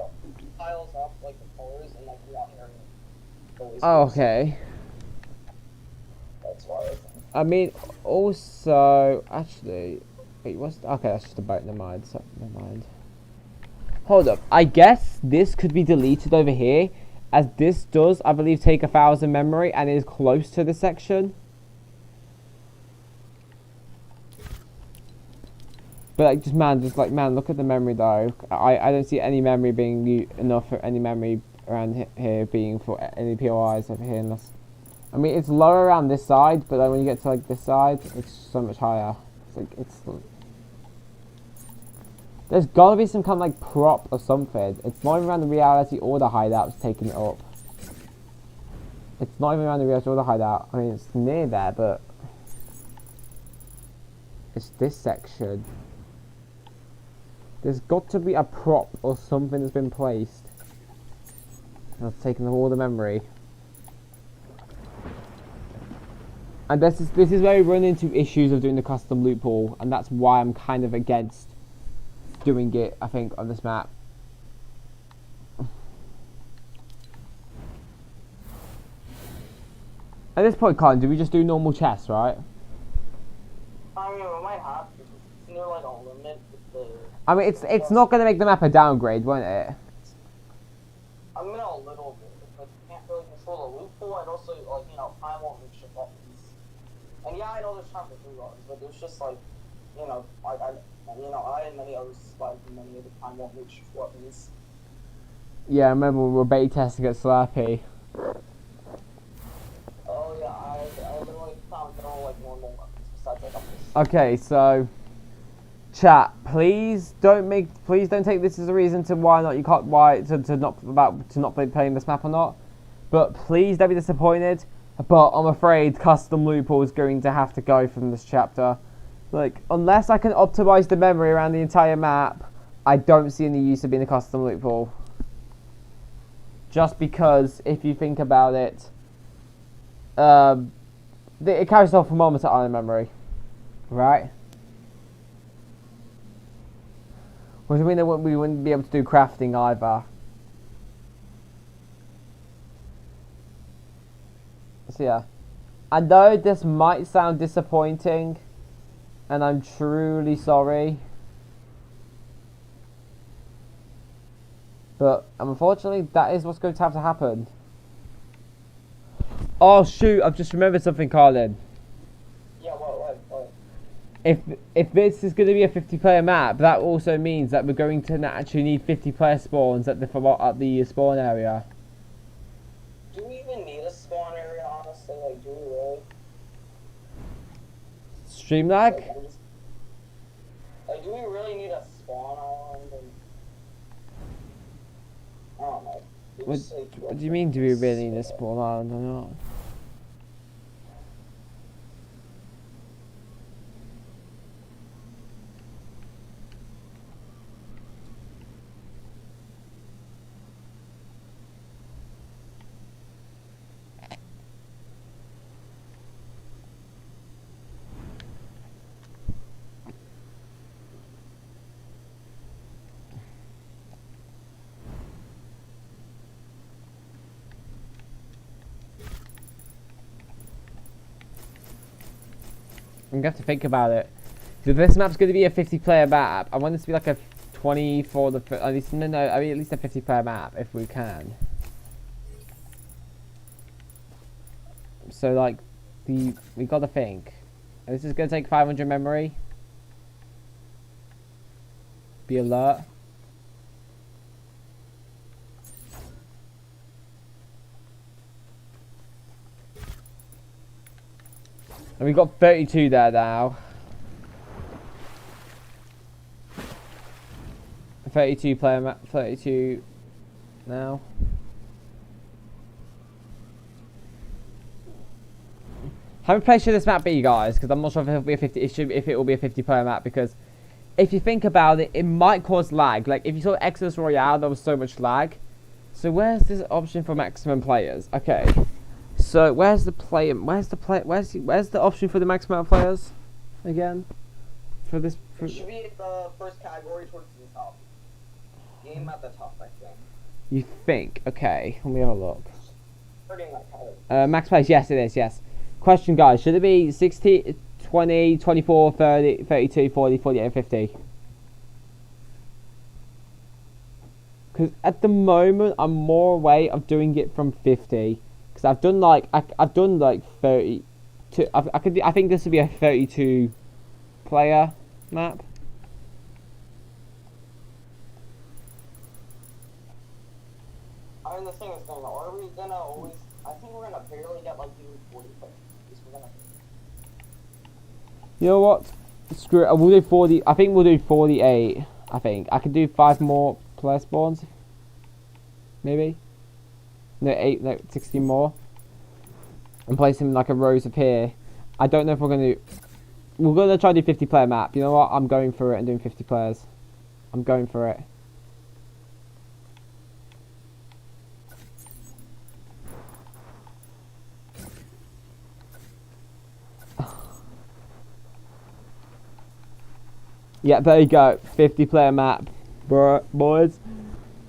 piles up like the colors in like one area. Oh, okay. That's why. I mean, also, actually, wait, okay, that's just a boat, never mind, never mind. Hold up, I guess this could be deleted over here, as this does, I believe, take 1,000 memory, and is close to the section. But like, man, look at the memory though. I don't see any memory being enough for any memory around here being for any POIs over here, unless... I mean, it's lower around this side, but then when you get to like this side, it's so much higher. There's gotta be some kind of like prop or something. It's not even around the reality or the hideouts taking it up. It's not even around the reality or the hideout. I mean, it's near there, but it's this section. There's got to be a prop or something that's been placed. That's taken all the memory. And this is where we run into issues of doing the custom loot pool, and that's why I'm kind of against doing it, I think, on this map. At this point, Colin, do we just do normal chess, right? I mean, we might have to. Isn't there like a limit with the... I mean, it's not going to make the map a downgrade, won't it? I mean, a little bit. Like, you can't really control the loophole, and also, like, you know, time won't reach your buttons. And yeah, I know there's time for 3 hours, but there's just like, you know, I and many others, like, many of the time won't reach your buttons. Yeah, I remember we were beta testing at Slappy. Oh yeah, I literally found there were like normal weapons besides like Okay, so chat, please don't take this as a reason to not play playing this map or not. But please don't be disappointed. But I'm afraid custom loophole is going to have to go from this chapter. Like, unless I can optimize the memory around the entire map, I don't see any use of being a custom loophole. Just because, if you think about it, it carries off thermometer island memory, right? Which would mean that we wouldn't be able to do crafting either. So yeah, I know this might sound disappointing, and I'm truly sorry. But unfortunately, that is what's going to have to happen. Oh shoot! I've just remembered something, Carlin. Yeah, what? If this is going to be a 50-player map, that also means that we're going to actually need 50-player spawns at the spawn area. Do we even need a spawn area, honestly? Like, do we really? Stream lag? Like, do we really need a spawn island? And... I don't know. What do you mean, do we really need a spawn island or not? I'm going to have to think about it. So this map's going to be a 50-player map. I want this to be like a 20 for the... At least, no, I mean at least a 50-player map, if we can. So, like, we got to think. And this is going to take 500 memory. Be alert. And we've got 32 there now. 32 player map, 32 now. How many players should this map be, guys? Because I'm not sure if it'll be a 50. If it will be a 50-player map, because if you think about it, it might cause lag. Like if you saw Exodus Royale, there was so much lag. So where's this option for maximum players? Okay. So where's the option for the maximum players again? For this it should be at the first category towards the top. Game at the top, I think. You think? Okay, let me have a look. That Max players, yes it is, yes. Question, guys, should it be 60, 20, 24, 30, 32, 40, 48 and 50? Because at the moment I'm more away of doing it from 50. Because I've done like 32. I think this would be a 32 player map. I mean, the thing is, are we gonna always? I think we're gonna barely get like even 40 players. We're gonna. You know what? Screw it. We'll do 40. I think we'll do 48. I think I could do 5 more player spawns. Maybe. No, 8, no, 16 more. And place them like a rows of here. I don't know if we're going to... We're going to try to do 50 player map. You know what? I'm going for it and doing 50 players. I'm going for it. Yeah, there you go. 50 player map. Boys.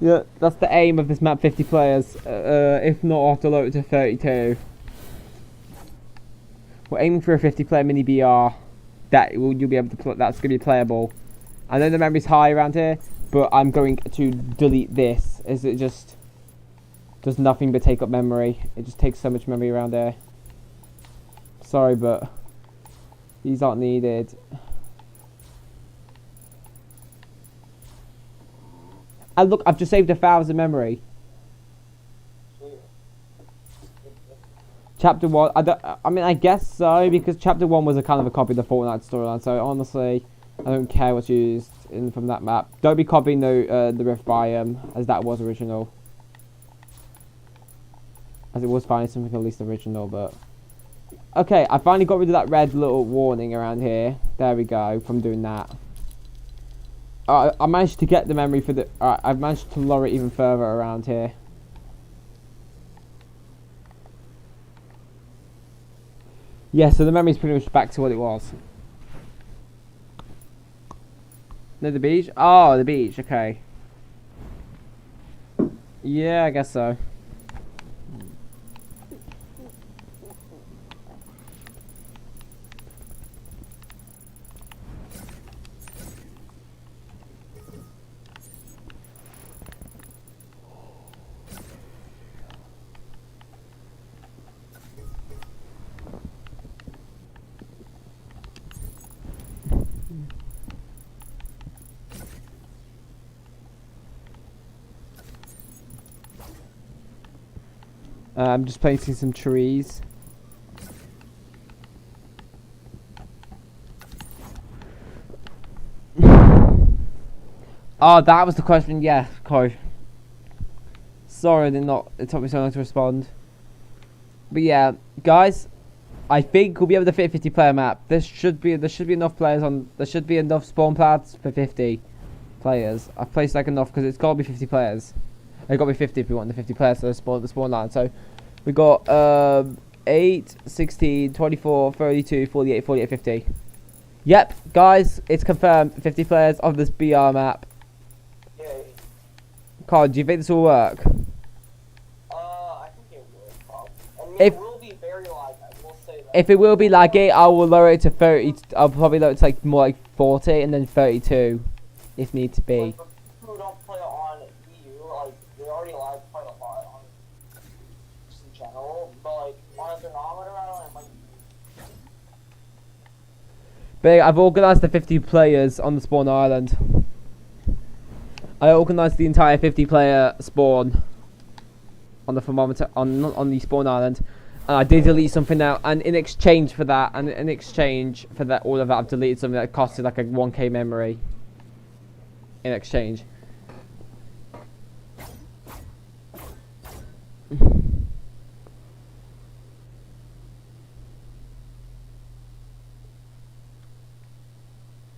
Yeah, that's the aim of this map, 50 players. If not, I'll have to lower it to 32. We're aiming for a 50-player mini BR you'll be able to that's going to be playable. I know the memory's high around here, but I'm going to delete this as it just does nothing but take up memory. It just takes so much memory around here. Sorry, but these aren't needed. And look, I've just saved 1,000 memory. Chapter 1, I mean, I guess so, because Chapter 1 was a kind of a copy of the Fortnite storyline, so honestly, I don't care what's used from that map. Don't be copying the Rift biome, as that was original. As it was finally something at least original, but... Okay, I finally got rid of that red little warning around here. There we go, from doing that. I managed to get the memory for the... I've managed to lower it even further around here. Yeah, so the memory's pretty much back to what it was. No, the beach? Oh, the beach, okay. Yeah, I guess so. I'm just planting some trees. Oh, that was the question. Yeah, Corey. Sorry, it took me so long to respond. But yeah, guys, I think we'll be able to fit a 50-player map. There should be enough players on. There should be enough spawn pads for 50 players. I've placed like enough because it's got to be 50 players. It's got to be 50 if we want the 50 players to the spawn line. So we got 8, 16, 24, 32, 48, 48, 50. Yep, guys, it's confirmed. 50 players of this BR map. Yay. Carl, do you think this will work? I think it will, probably. I mean, If- it will be very laggy, I will say that. If it will be laggy, I will lower it to 30. I'll probably lower it to like more like 40 and then 32, if need to be. Like, for people who don't play on EU, like, they already lag quite a lot on just in general, but like, on a thermometer, I don't know, it might be. But I've organised the 50 players on the spawn island. I organised the entire 50-player spawn on the thermometer on the spawn island. And I did delete something now, and in exchange for that, all of that, I've deleted something that costed like a 1k memory. In exchange.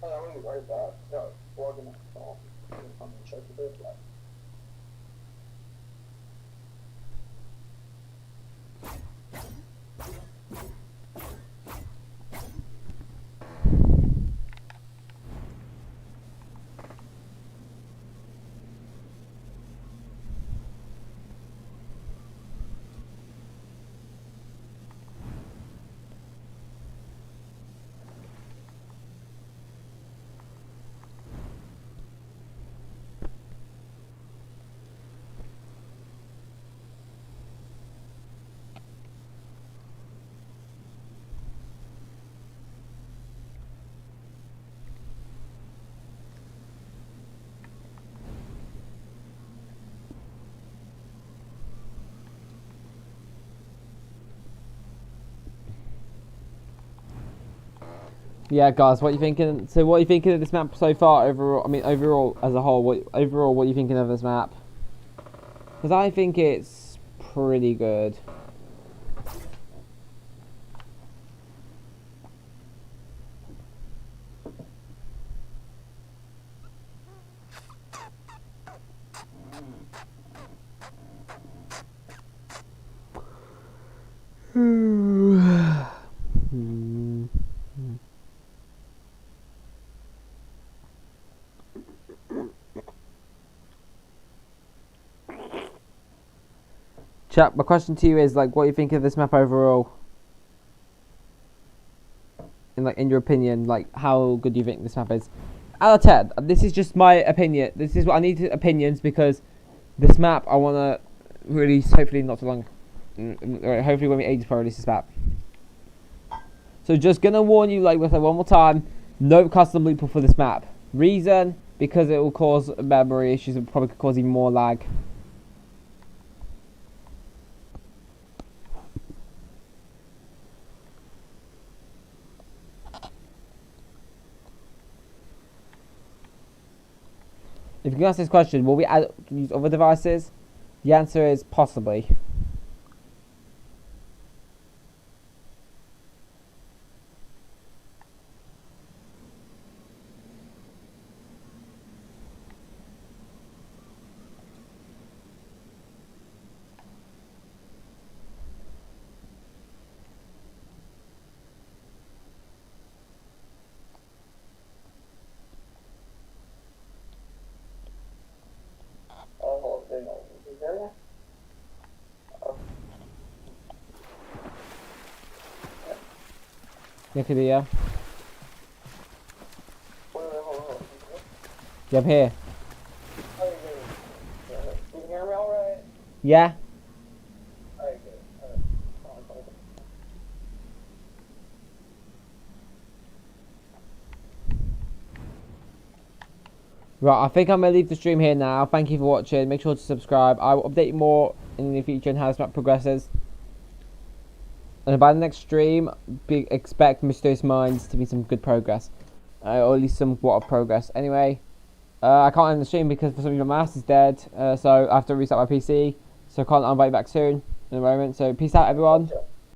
Oh, I'm gonna be right back. No, organized. I'm gonna check the bit. Yeah, guys, what are you thinking? So, what are you thinking of this map so far? Overall, I mean, overall as a whole, what are you thinking of this map? Because I think it's pretty good. Chat, my question to you is, like, what do you think of this map overall? in your opinion, like how good do you think this map is? Out of 10. This is just my opinion. This is what I need opinions because this map I want to release hopefully not too long. Hopefully when we age pro release this map. So just gonna warn you like with it one more time. No custom loop for this map. Reason because it will cause memory issues and probably cause even more lag. If you can ask this question, will we use other devices? The answer is possibly. Look at the Jump here. Can you hear me alright? Yeah. Alright, good. Right, I think I'm going to leave the stream here now. Thank you for watching. Make sure to subscribe. I will update you more in the future on how this map progresses. And by the next stream, expect Mysterious Minds to be some good progress. Or at least somewhat of progress. Anyway, I can't end the stream because for some reason my mouse is dead. So I have to restart my PC. So I can't invite you back soon in a moment. So peace out everyone.